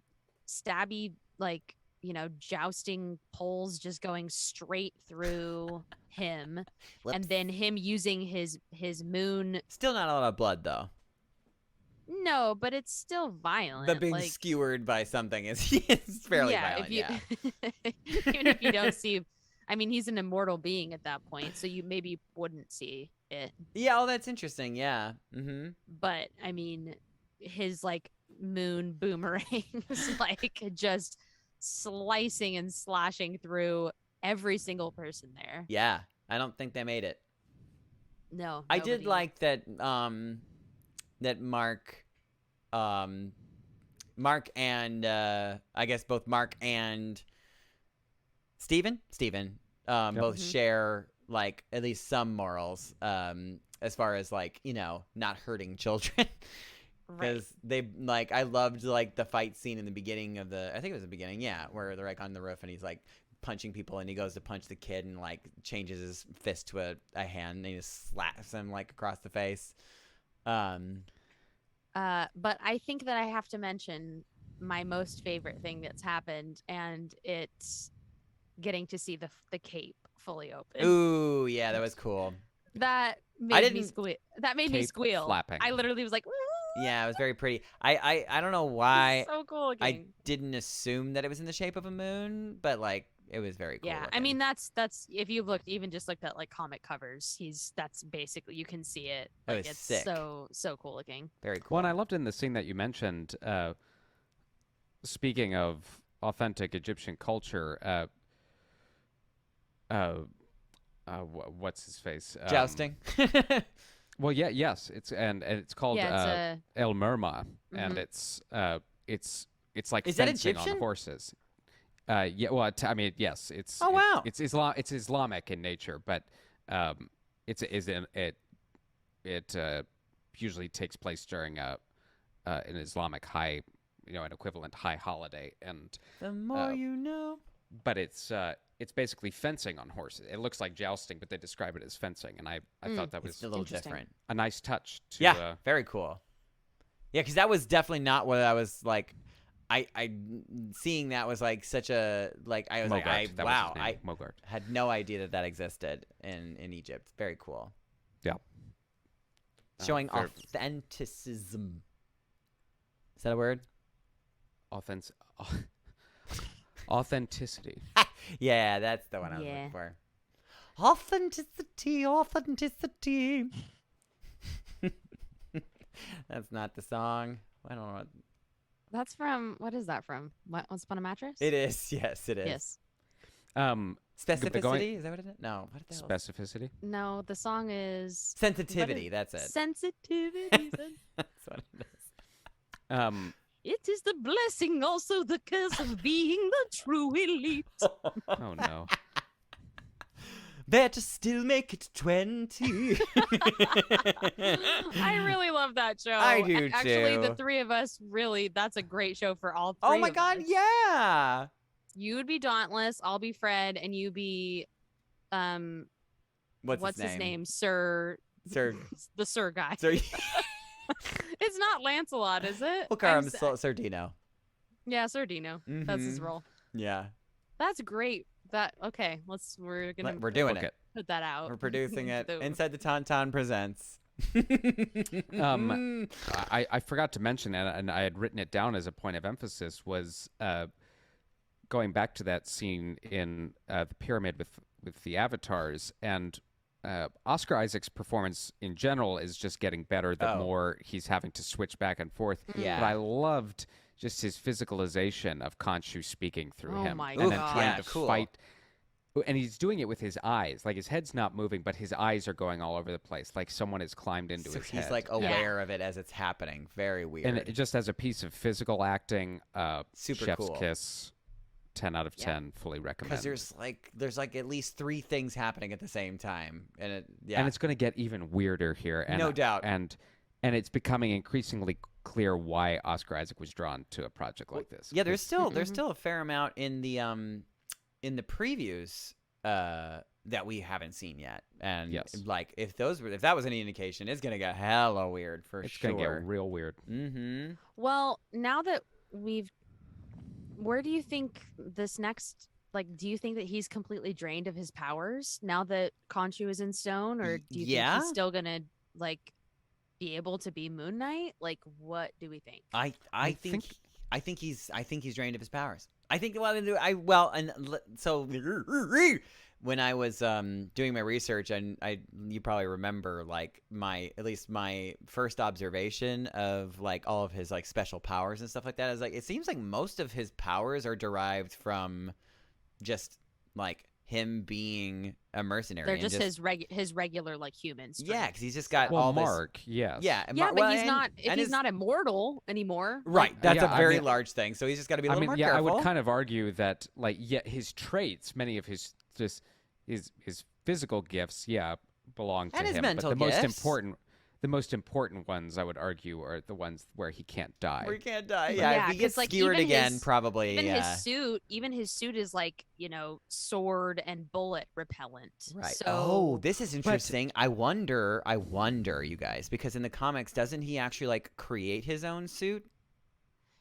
stabby, like, you know, jousting poles just going straight through him, and Whoops. then him using his moon. Still not a lot of blood though. No, but it's still violent. But being like, skewered by something is fairly violent. if you, Yeah. even if you don't see, I mean, he's an immortal being at that point, so you maybe wouldn't see it. Yeah, oh, that's interesting. Yeah. But I mean, his like moon boomerangs, like just slicing and slashing through every single person there. Yeah. I don't think they made it. No, I did nobody. like that that Mark and I guess both Mark and Steven both share like at least some morals as far as like, you know, not hurting children. Right. Because they like, I loved like the fight scene in the beginning of I think it was the beginning, yeah, where they're like on the roof and he's like punching people and he goes to punch the kid and like changes his fist to a hand and he just slaps him like across the face. But I think that I have to mention my most favorite thing that's happened, and it's getting to see the cape fully open. Ooh, yeah, that was cool. That made me didn't- squeal. That made me Cape squeal. flapping. I literally was like, Yeah, it was very pretty. I don't know why so cool looking. I didn't assume that it was in the shape of a moon, but like it was very cool. Yeah, I looking. mean that's if you looked just looked at like comic covers, that's basically, you can see it. That Like, was it's sick. so cool looking. very cool. Well, and I loved in the scene that you mentioned. Speaking of authentic Egyptian culture, what's his face? Jousting. Well, yeah, yes, and it's called Yeah, it's El Merma, and Mhm. it's like Is that fencing on Egyptian? horses. Yeah, well, I mean, yes, it's Oh, wow. it's Islamic in nature, but it usually takes place during an Islamic high, you know, an equivalent high holiday, and The more you know. but it's basically fencing on horses. It looks like jousting, but they describe it as fencing, and I thought that was It's a little Interesting. different. a nice touch to Yeah, very cool. Yeah, because that was definitely not what I was like. I seeing that was like such a like I was Mogart. like That wow, was his I name, Mogart. had no idea that existed in Egypt. Very cool. Yeah. Showing Very- authenticism. Is that a word? Authenticity. Yeah, that's the one I was Yeah. looking for. Authenticity. That's not the song. I don't know what That's from, what is that from? What, Once Upon a Mattress? it is. Yes, it is. Yes. Specificity? going- Is that what it is? No. What the hell? Specificity. No, the song is Sensitivity. That's it. Sensitivity. That's what it is. It is the blessing, also the curse of being the true elite. Oh no. Better still make it 20. I really love that show. I do Actually, the too. three of us really, that's a great show for all three. Oh my of god, us. yeah. You would be Dauntless, I'll be Fred, and you be What's his name? Sir. The Sir guy. Sir. It's not Lancelot, is it? We'll call him I'm s- Sir Dino. Yeah, Sir Dino. That's his Mhm. role. Yeah. That's great. We're gonna We're doing Okay. it. put that out. We're producing it. The- Inside the Tauntaun presents. I forgot to mention, and I had written it down as a point of emphasis, was going back to that scene in the pyramid with the avatars, and Oscar Isaac's performance in general is just getting better the more he's having to switch back and forth. Yeah. But I loved just his physicalization of Konshu speaking through Oh him, my and then God. trying Yeah, to cool. fight. And he's doing it with his eyes. Like, his head's not moving, but his eyes are going all over the place. Like someone has climbed into So his he's head. like aware of it as it's happening. Very weird. And it just as a piece of physical acting, Super Chef's cool. Kiss, 10 out of 10, fully recommend. Because there's like at least 3 things happening at the same time, and And it's going to get even weirder here. And, No doubt. And it's becoming increasingly clear why Oscar Isaac was drawn to a project like this. Yeah, there's still a fair amount in the previews that we haven't seen yet, and Yes. like if that was any indication, it's gonna get hella weird for It's sure. going to get real weird. Mm-hmm. Well, now that where do you think this next? Like, do you think that he's completely drained of his powers now that Khonshu is in stone, or do you think he's still gonna like be able to be Moon Knight? Like, what do we think? I think he's drained of his powers. I think so when I was doing my research, and you probably remember like at least my first observation of like all of his like special powers and stuff like that is like it seems like most of his powers are derived from just like him being a mercenary. They're and just his regular like human strength. yeah, because he's just got Well, all Mark, yes. this. Yeah, Yeah, but he's and- not. If and he's his- not immortal anymore, right. That's Yeah, a very I mean- large thing. So he's just got to be a little more I careful. would kind of argue that, like, his traits, many of his physical gifts, belong to And his him. mental but the most important ones, I would argue, are the ones where he can't die. Where he can't die. Yeah, Yeah, if he 'cause, gets like, skewered even again, his- probably. even his suit is like, sword and bullet repellent. Right. So Oh, this is interesting. I wonder, you guys, because in the comics, doesn't he actually like create his own suit?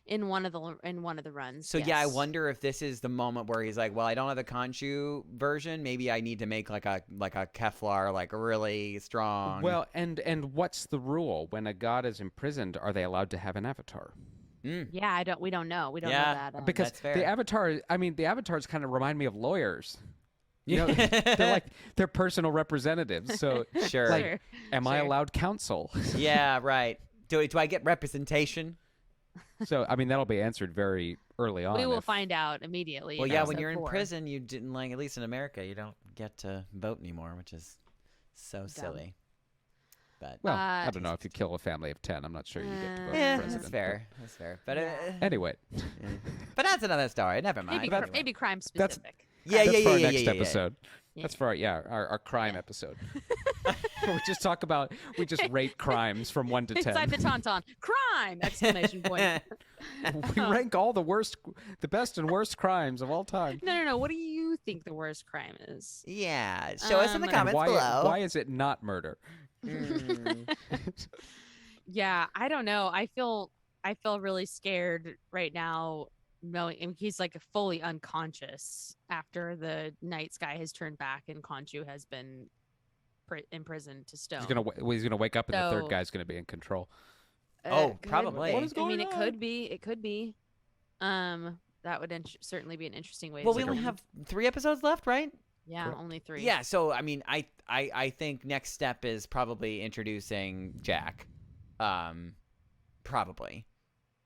in one of the runs. So yeah, I yes. wonder if this is the moment where he's like, well, I don't have the Khonshu version. Maybe I need to make like a Kevlar, like really strong. Well, and what's the rule when a god is imprisoned? Are they allowed to have an avatar? Yeah, we don't know. We don't Yeah, know that. Because That's fair. the avatars kind of remind me of lawyers. They're personal representatives. So Sure. like, am I Sure. allowed counsel? Yeah, right. Do I get representation? So I mean, that'll be answered very early on. we will if- find out immediately. Well, in yeah, when episode you're in 4. prison, you didn't like, at least in America, you don't get to vote anymore, which is so silly. But Well, I don't know if you kill a family of 10. I'm not sure you get to vote yeah, for president. that's fair. That's fair. But Anyway, but that's another story. Never mind. Maybe crime That's- specific. Yeah, that's yeah, for yeah, our yeah, next yeah, yeah. episode. Yeah. That's for our crime episode. We just talk about, we just rate crimes from 1 to 10. Inside the Tauntaun, crime! Exclamation point. We rank all the best and worst crimes of all time. No. What do you think the worst crime is? Yeah, show us in the And comments why, below. why is it not murder? Yeah, I don't know. I feel really scared right now, knowing and he's like fully unconscious after the night sky has turned back and Khonshu has been imprisoned to stone. He's gonna wake up and the So- third guy's gonna be in control. Oh, Could- probably. What is I mean, going it on? could be. It could be. That would certainly be an interesting way. Well, to we go. only have 3 episodes left, right? Yeah, Correct. only 3. Yeah, so I mean, I think next step is probably introducing Jack, probably,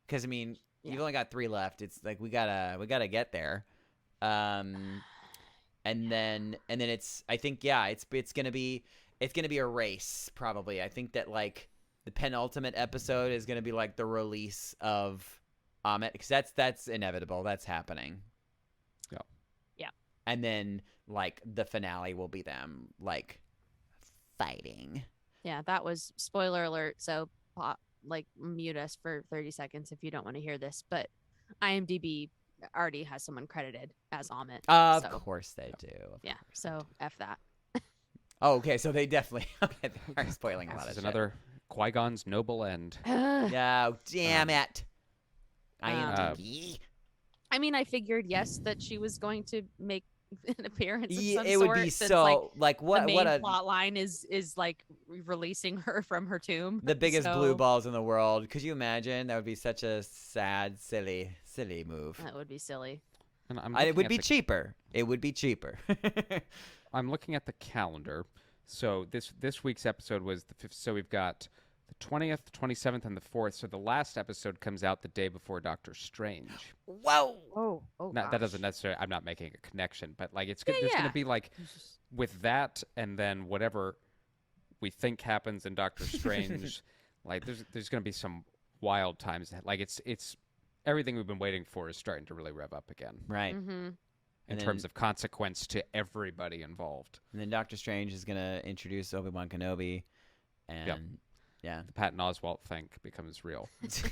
because I mean, you've Yeah. only got 3 left. It's like we gotta get there, and then I think it's gonna be a race probably. I think that like the penultimate episode is gonna be like the release of Amit, because that's inevitable. That's happening. Yeah. And then like the finale will be them like fighting. Yeah, that was spoiler alert. So, mute us for 30 seconds if you don't want to hear this. But IMDb already has someone credited as Amit. Of so, course they do. Of yeah. course they So do. f that. Oh, okay. So they definitely they are spoiling a lot This of is shit. another Qui-Gon's noble end. No, damn it. Um, IMDb. I mean, I figured yes that she was going to make an appearance of some it would sort. be since, so like what the main what a plot line is like releasing her from her tomb. the biggest So, blue balls in the world. Could you imagine? That would be such a sad, silly move. That would be silly. And I'm It looking would at be the- cheaper. It would be cheaper. I'm looking at the calendar. So this week's episode was the 5th. So we've got the 20th, 27th, and the 4th. So the last episode comes out the day before Doctor Strange. Whoa. Oh, Now, that doesn't necessarily. I'm not making a connection, but like it's good. There's yeah. going to be like with that, and then whatever we think happens in Doctor Strange. Like there's going to be some wild times. Like it's everything we've been waiting for is starting to really rev up again. Right. Mm-hmm. In terms of consequence to everybody involved. And then Doctor Strange is going to introduce Obi-Wan Kenobi. And yeah. The Patton Oswalt thing becomes real. It's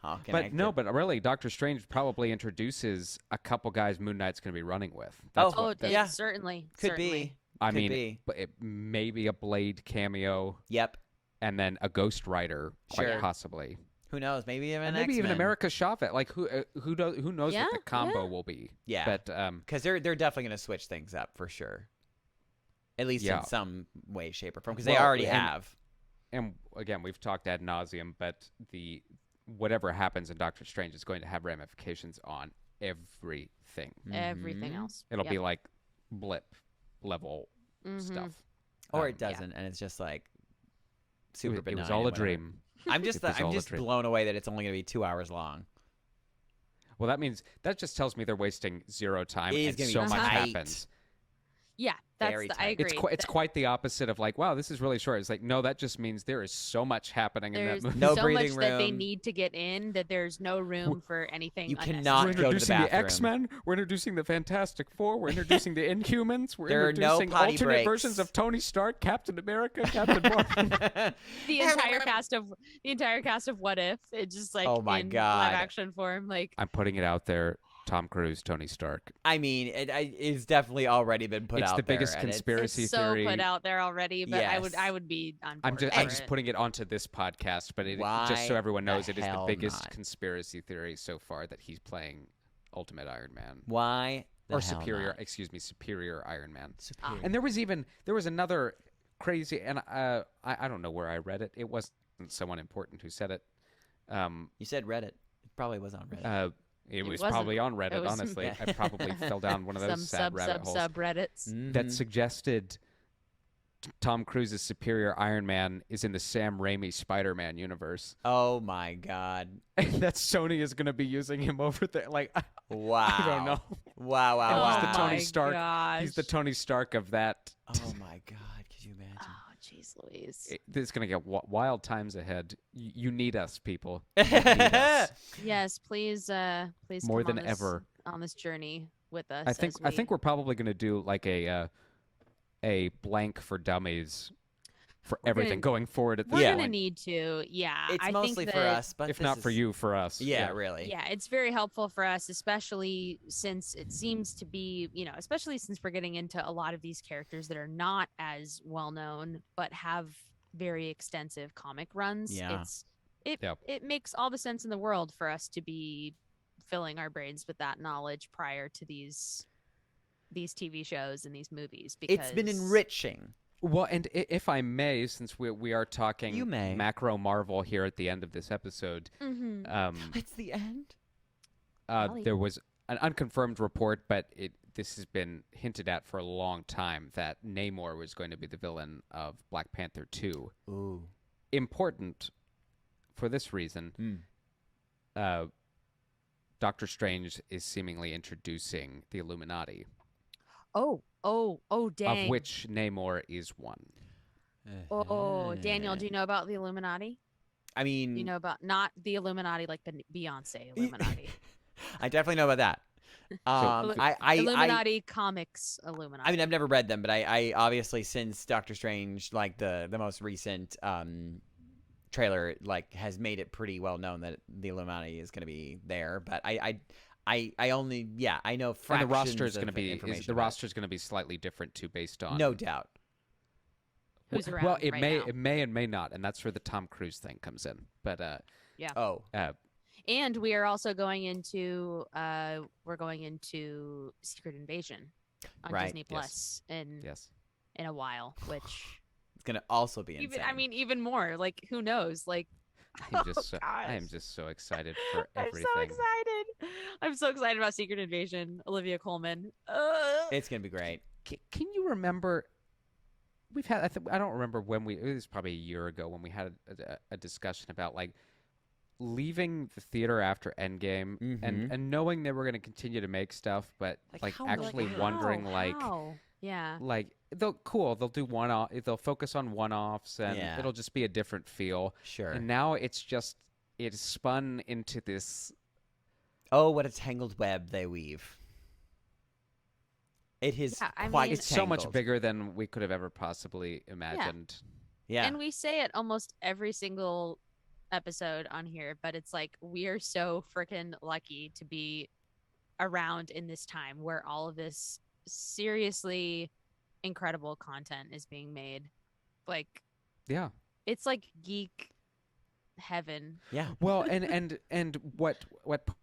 all connected. But no, but really, Doctor Strange probably introduces a couple guys Moon Knight's going to be running with. Yeah. Certainly. Could certainly. be. I Could mean, be. but it may be a Blade cameo, Yep. and then a Ghost Rider, quite Sure. possibly. Who knows? Maybe even And maybe even X-Men. America Chavez. Like who knows Yeah, what the combo yeah. will be? Yeah. But Because they're definitely going to switch things up for sure. At least Yeah. in some way, shape, or form. Because they Well, already and- have. and again, we've talked ad nauseum, but the whatever happens in Doctor Strange is going to have ramifications on everything. Everything Mhm. else. It'll Yep. be like blip level Mhm. stuff. Or Um, it doesn't, and it's just like It super was, benign. it was all a and whatever. dream. I'm just It was all a dream. blown away that it's only going to be 2 hours long. Well, that means that just tells me they're wasting zero time, It is and gonna be so much tight. happens. Yeah, that's Very the, I tight. agree. It's quite the opposite of like, wow, this is really short. It's like, no, that just means there is so much happening in There's that movie. No so breathing much that they room. need to get in that there's no room for anything. You unnecessary. cannot We're go to the introducing the bathroom. X-Men. We're introducing the Fantastic Four. We're introducing the Inhumans. We're There are no introducing potty alternate breaks. versions of Tony Stark, Captain America, Captain Marvel. the entire cast of What If. It's just like Oh my in God. live action form. Like I'm putting it out there. Tom Cruise, Tony Stark. I mean, it's definitely already been put It's out the there. biggest and it's- conspiracy it's so theory. put out there already, but Yes. I would be on board. I'm for just it. putting it onto this podcast, but Why just so everyone knows, the it is the hell biggest not? conspiracy theory so far that he's playing Ultimate Iron Man. Why the Or hell Superior, not? excuse me, Superior Iron Man. Superior. And there was another crazy, and I don't know where I read it. It wasn't someone important who said it. You said Reddit. It probably was on Reddit. It was wasn't- probably on it Reddit, was- honestly. Yeah. I probably fell down one of Some those sad rabbit holes subreddits. that Mhm. suggested Tom Cruise's Superior Iron Man is in the Sam Raimi Spider-Man universe. Oh my God! And that Sony is going to be using him over there. Like, Wow. I don't know. Wow! Wow! And Wow! he's the Tony my Stark. He's the gosh. Tony Stark of that. Oh my God! Could you imagine? Oh, jeez, Louise. It's going to get wild times ahead. You need us, people. You need us. Yes, please, please. More come than on this, ever. on this journey with us. I think as we- we're probably going to do like a blank for dummies for We're everything gonna- going forward at this We're Yeah. gonna point. need to. Yeah, It's I mostly think for that- us, but If this not for is- you, for us. Yeah, really. Yeah, it's very helpful for us, especially since it seems to be, especially since we're getting into a lot of these characters that are not as well known, but have very extensive comic runs. Yeah. It makes all the sense in the world for us to be filling our brains with that knowledge prior to these TV shows and these movies. Because It's been enriching. Well, and if I may, since we are talking You may. macro Marvel here at the end of this episode, Mhm. It's the end. Golly. there was an unconfirmed report, but this has been hinted at for a long time that Namor was going to be the villain of Black Panther 2. Ooh. Important for this reason. Doctor Strange is seemingly introducing the Illuminati, Oh, dang. of which Namor is one. Oh, Daniel, do you know about the Illuminati? I mean, Do you know about not the Illuminati like the Beyonce Illuminati? I definitely know about that. I Illuminati comics Illuminati. I mean, I've never read them, but I obviously since Doctor Strange, like the most recent trailer, like has made it pretty well known that the Illuminati is going to be there. But I only I know And fractions the roster is of going to be information the about it. roster is going to be slightly different too, based on No doubt. Who's around Well, it right may now. it may and may not, and that's where the Tom Cruise thing comes in. But Oh, And we are also going into Secret Invasion on Right. Disney Plus in a while, which It's gonna also be insane. even more. Like, who knows? Like, I am just so excited for everything. I'm so excited about Secret Invasion. Olivia Colman. It's gonna be great. Can you remember? We've had. I don't remember when it was probably a year ago when we had a discussion about like leaving the theater after Endgame and knowing they were going to continue to make stuff, but like actually wondering how? like they'll do one-off, they'll focus on one-offs and it'll just be a different feel. Sure. And now it's spun into this. Oh, what a tangled web they weave. It is quite it's so much bigger than we could have ever possibly imagined. Yeah. And we say it almost every single episode on here, but it's like we are so freaking lucky to be around in this time where all of this seriously incredible content is being made. Like, it's like geek heaven. Yeah. Well, and what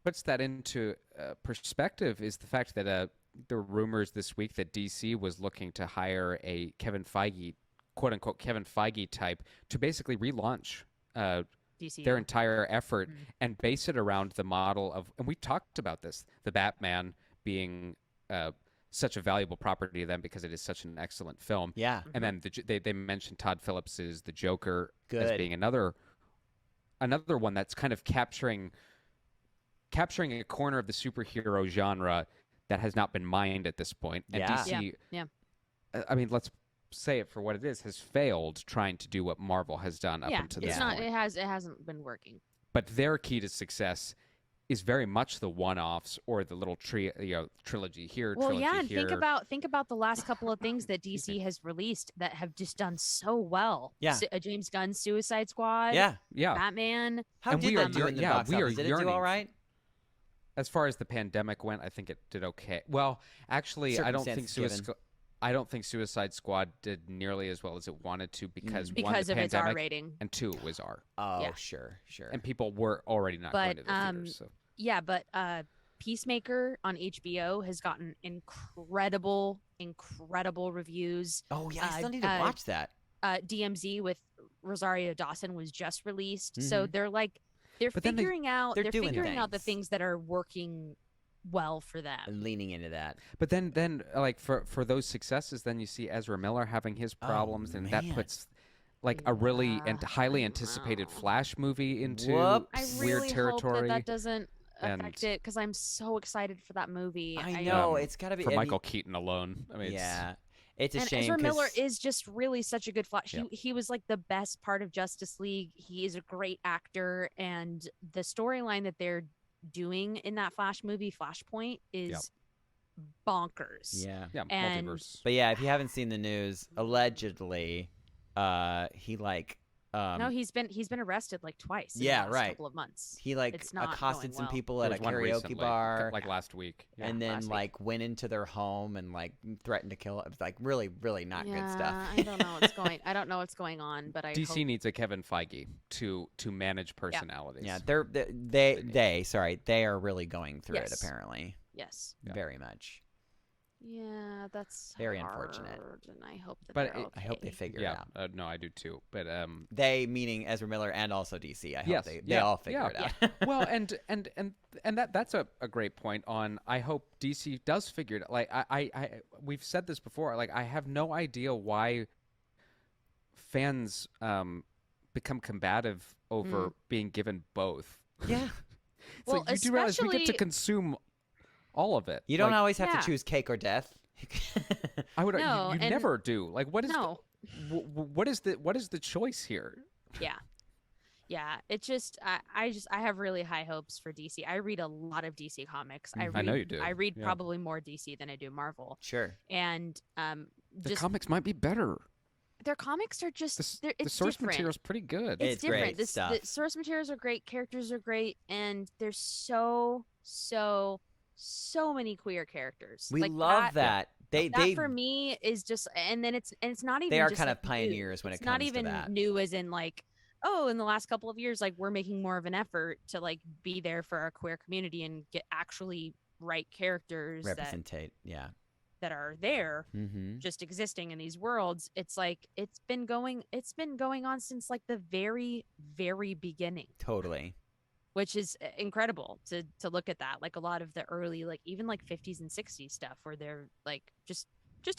puts that into perspective is the fact that there were rumors this week that DC was looking to hire a Kevin Feige, quote unquote Kevin Feige type, to basically relaunch DC. their entire effort and base it around the model of, and we talked about this, the Batman being such a valuable property to them because it is such an excellent film. Yeah. And then they mentioned Todd Phillips's The Joker Good. as being another one that's kind of capturing a corner of the superhero genre that has not been mined at this point. And DC, I mean, let's say it for what it is, has failed trying to do what Marvel has done up until this point. It hasn't been working. But their key to success is very much the one-offs or the little trilogy here. Well, trilogy yeah, and here. think about the last couple of things that DC has released that have just done so well. Yeah, James Gunn's Suicide Squad. Yeah, Batman. How did that do in the box office? Did it do all right? As far as the pandemic went, I think it did okay. Well, actually, I don't think Suicide Squad did nearly as well as it wanted to because one, the of pandemic, its R rating, and two, it was R. Oh, Yeah. sure. And people were already not going to the theaters. So. Yeah, but Peacemaker on HBO has gotten incredible reviews. Oh yeah, I still need to watch that. DMZ with Rosario Dawson was just released, so they're figuring out the things that are working well for them and leaning into that. But then like for those successes, then you see Ezra Miller having his problems, and that puts like a really highly anticipated Flash movie into weird territory. I really hope that doesn't affect it because I'm so excited for that movie. I know it's got to be for Michael Keaton alone. I mean, it's a shame. Ezra Miller is just really such a good Flash. He was like the best part of Justice League. He is a great actor, and the storyline that they're doing in that Flash movie, Flashpoint, is bonkers. Yeah, and, multiverse. But yeah, if you haven't seen the news, allegedly, he like. No, he's been arrested like twice. In the last couple of months. He like accosted some people at a karaoke bar like last week, and then like went into their home and like threatened to kill. It was like really, really not good stuff. I don't know what's going on, but DC needs a Kevin Feige to manage personalities. Yeah, they are really going through it apparently. Yes, very much. Yeah, that's very hard, unfortunate. And I hope that I hope they figure it out. No, I do too. But they meaning Ezra Miller and also DC. I hope they all figure it out. Well, and that's a great point on. I hope DC does figure it out. Like I we've said this before. Like I have no idea why fans become combative over being given both. Yeah. It's like you do realize we get to consume all of it. You don't always have to choose cake or death. I would. You never do. Like, what is what is the choice here? Yeah. It's just I have really high hopes for DC. I read a lot of DC comics. I know you do. I read probably more DC than I do Marvel. Sure. And the comics might be better. Their comics are just the source material is pretty good. It's different. Great stuff. The source materials are great. Characters are great, and there's so many queer characters. We love that. They for me is just, and then it's not even. They are just kind like of pioneers when it comes to that. It's not even new as in like, oh, in the last couple of years, like we're making more of an effort to like be there for our queer community and get actually write characters Representate. Yeah. that are there Mm-hmm. just existing in these worlds. It's like it's been going on since like the very, very beginning. Totally. Which is incredible to look at that. Like a lot of the early, like even like 50s and 60s stuff where they're like just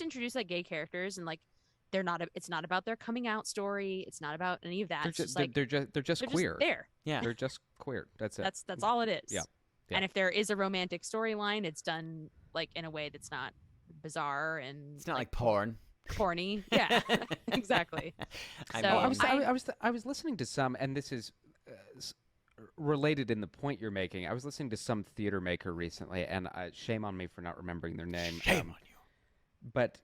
introduce like gay characters and like it's not about their coming out story. It's not about any of that. They're It's just, just like they're just queer. there. Yeah. They're just queer. That's it. That's all it is. Yeah. And if there is a romantic storyline, it's done like in a way that's not bizarre and It's not like porn. corny. Yeah, exactly. I So mean, I was listening to some, and this is related in the point you're making. I was listening to some theater maker recently, and shame on me for not remembering their name. Shame on you. But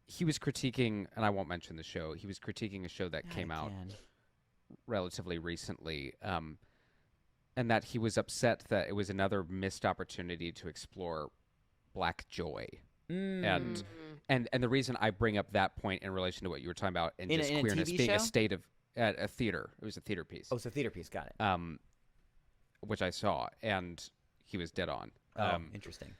he was critiquing, and I won't mention the show. He was critiquing a show that came out relatively recently, and that he was upset that it was another missed opportunity to explore Black joy. And the reason I bring up that point in relation to what you were talking about and just queerness being a state of a theater. It was a theater piece. Oh, so theater piece. Got it. Which I saw, and he was dead on. Interesting.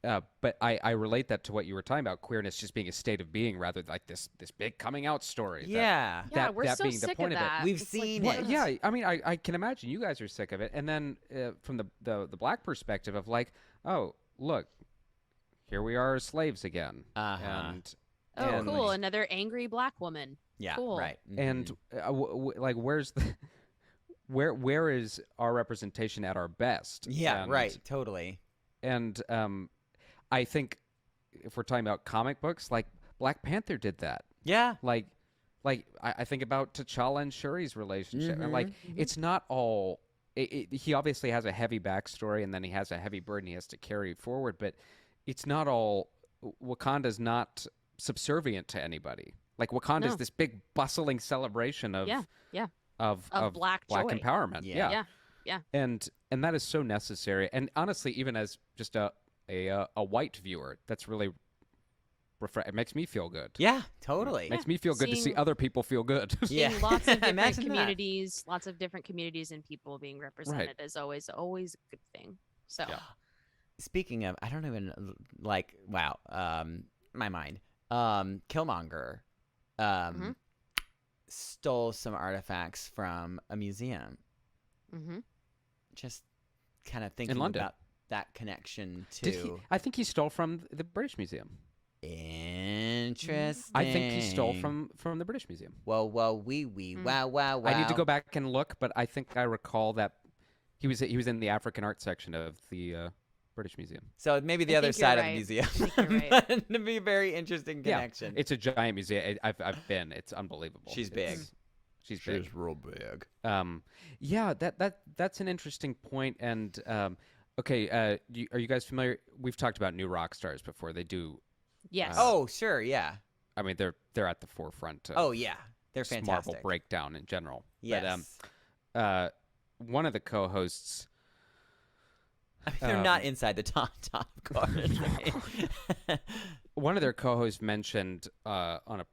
But I relate that to what you were talking about, queerness just being a state of being rather than like this big coming out story. Yeah. we're that so being the sick point of of it. that. We've It's seen like, it. Yeah, I mean, I can imagine you guys are sick of it. And then from the Black perspective of like, oh, look, here we are as slaves again. Uh-huh. And cool, another angry Black woman. Yeah. Cool. Right. And like, where's the where is our representation at our best? Yeah. And, Right. Totally. And I think if we're talking about comic books, like Black Panther did that. Yeah. Like I think about T'Challa and Shuri's relationship, and like it's not all. He obviously has a heavy backstory, and then he has a heavy burden he has to carry forward. But it's not all. Wakanda's not subservient to anybody. Like Wakanda's this big bustling celebration of of Black joy. empowerment. Yeah. Yeah. And that is so necessary. And honestly, even as just a white viewer, that's really it makes me feel good. Yeah. Totally. Makes me feel good to see Seeing- other people feel good. Yeah. Seeing lots of different Imagine that. communities, lots of different communities and people being represented is always a good thing. So Yeah. Speaking of, I don't even like. Wow. My mind. Killmonger. Stole some artifacts from a museum. Just kind of thinking London. about that connection to. I think he stole from the British Museum. Interesting. I think he stole from the British Museum. Whoa, wow. I need to go back and look, but I think I recall that he was in the African art section of the British Museum. So maybe the I other think you're side of the right. museum. I think you're right. It'd be a very interesting connection. Yeah, it's a giant museum. I've been. It's unbelievable. She's big. She's big. real big. Yeah, that's an interesting point. And okay, are you guys familiar? We've talked about new rock stars before. They do. yes. Oh, sure, yeah. I mean, they're at the forefront. Of Oh, yeah. They're just fantastic. Marvel breakdown in general. Yes. But one of the co-hosts. I mean, they're not inside the top, of course. One of their co-hosts mentioned on a.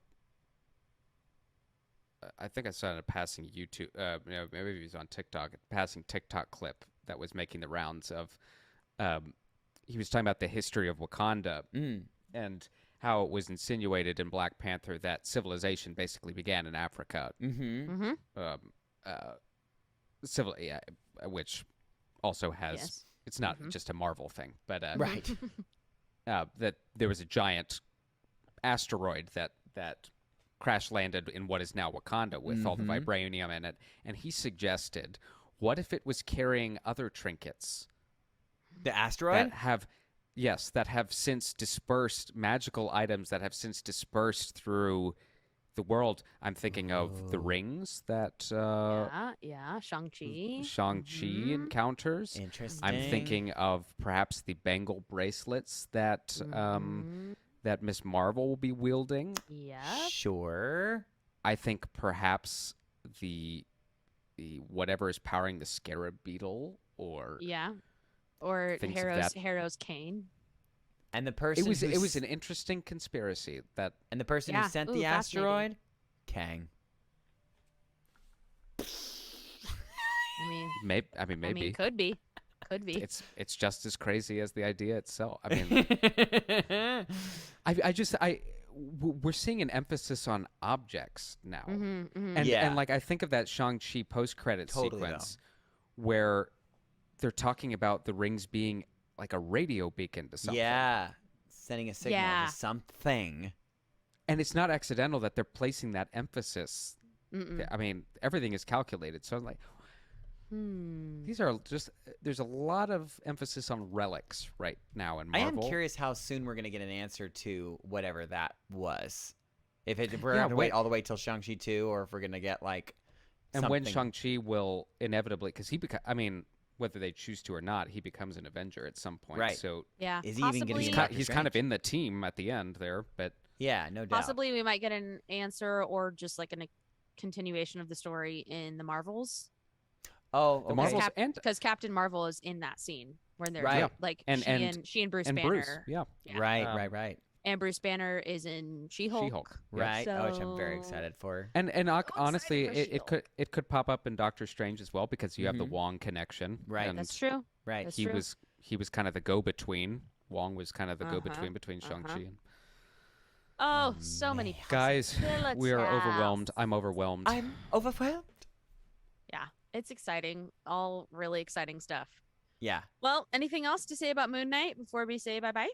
I think I saw it in a passing YouTube. Maybe it was on TikTok. A passing TikTok clip that was making the rounds of. He was talking about the history of Wakanda and how it was insinuated in Black Panther that civilization basically began in Africa. Which also has. Yes. It's not just a Marvel thing, but Right. that there was a giant asteroid that crash landed in what is now Wakanda with all the vibranium in it, and he suggested, what if it was carrying other trinkets The asteroid? that have since dispersed, magical items that have since dispersed through the world? I'm thinking of the rings that Shang-Chi. Shang-Chi encounters. Interesting. I'm thinking of perhaps the bangle bracelets that that Miss Marvel will be wielding. Yep. Sure. I think perhaps the whatever is powering the scarab beetle, or Yeah. Or things of that. Harrow's cane. And the person it was an interesting conspiracy that and the person Yeah. who sent Ooh, the fascinating. asteroid, Kang. Maybe. I mean, maybe. I mean, could be. Could be. It's just as crazy as the idea itself. I mean, we're seeing an emphasis on objects now, and like I think of that Shang-Chi post-credit sequence where they're talking about the rings being like a radio beacon to something. Yeah, sending a signal to something. And it's not accidental that they're placing that emphasis. I mean, everything is calculated. So I'm like, these are just, there's a lot of emphasis on relics right now in Marvel. I am curious how soon we're going to get an answer to whatever that was. If we're going to wait all the way till Shang-Chi 2, or if we're going to get like and something. When Shang-Chi will inevitably, because I mean, whether they choose to or not, he becomes an Avenger at some point. Right. So yeah, is he even going to be he's kind of in the team at the end there, but yeah, no doubt. Possibly we might get an answer or just like a continuation of the story in the Marvels. Oh, okay. The Marvels, because Captain Marvel is in that scene where they're like she and Bruce Banner. Bruce, yeah. Right. And Bruce Banner is in She-Hulk. Right. So... which I'm very excited for. And honestly, it could pop up in Doctor Strange as well because you have the Wong connection. Right. And that's true. Right. That's he true. was kind of the go-between. Wong was kind of the go-between between Shang-Chi and... Oh, so many guys, we are overwhelmed. I'm overwhelmed. I'm overwhelmed. Yeah, it's exciting. All really exciting stuff. Yeah. Well, anything else to say about Moon Knight before we say bye-bye?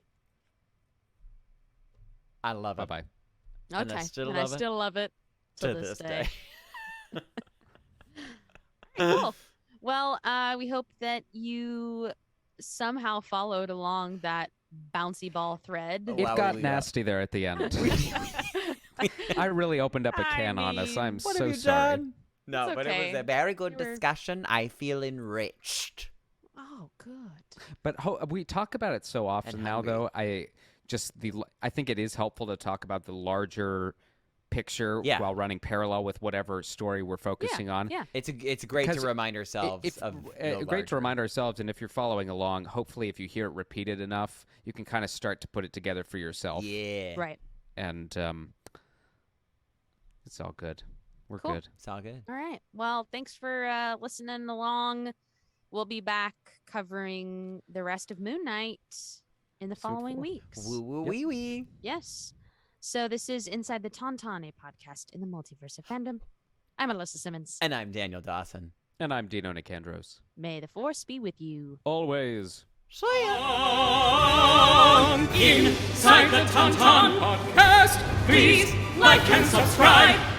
I love it. Bye-bye. Okay. And I still love it to this day. Cool. Well, we hope that you somehow followed along that bouncy ball thread. It got nasty there at the end. I really opened up a can on us. I'm so sorry. No, it's but okay. It was a very good discussion. I feel enriched. Oh, good. But we talk about it so often now, though. I think it is helpful to talk about the larger picture while running parallel with whatever story we're focusing on. Yeah. It's great to remind ourselves great to remind ourselves, and if you're following along, hopefully if you hear it repeated enough, you can kind of start to put it together for yourself. Yeah. Right. And it's all good. We're cool. good. It's all good. All right. Well, thanks for listening along. We'll be back covering the rest of Moon Knight in the following weeks. Woo-woo-wee-wee. Yes. So this is Inside the Tautauns, a podcast in the multiverse of fandom. I'm Alyssa Simmons. And I'm Daniel Dawson. And I'm Dino Nicandros. May the Force be with you. Always. See ya. Inside the Tauntaun podcast. Please like and subscribe.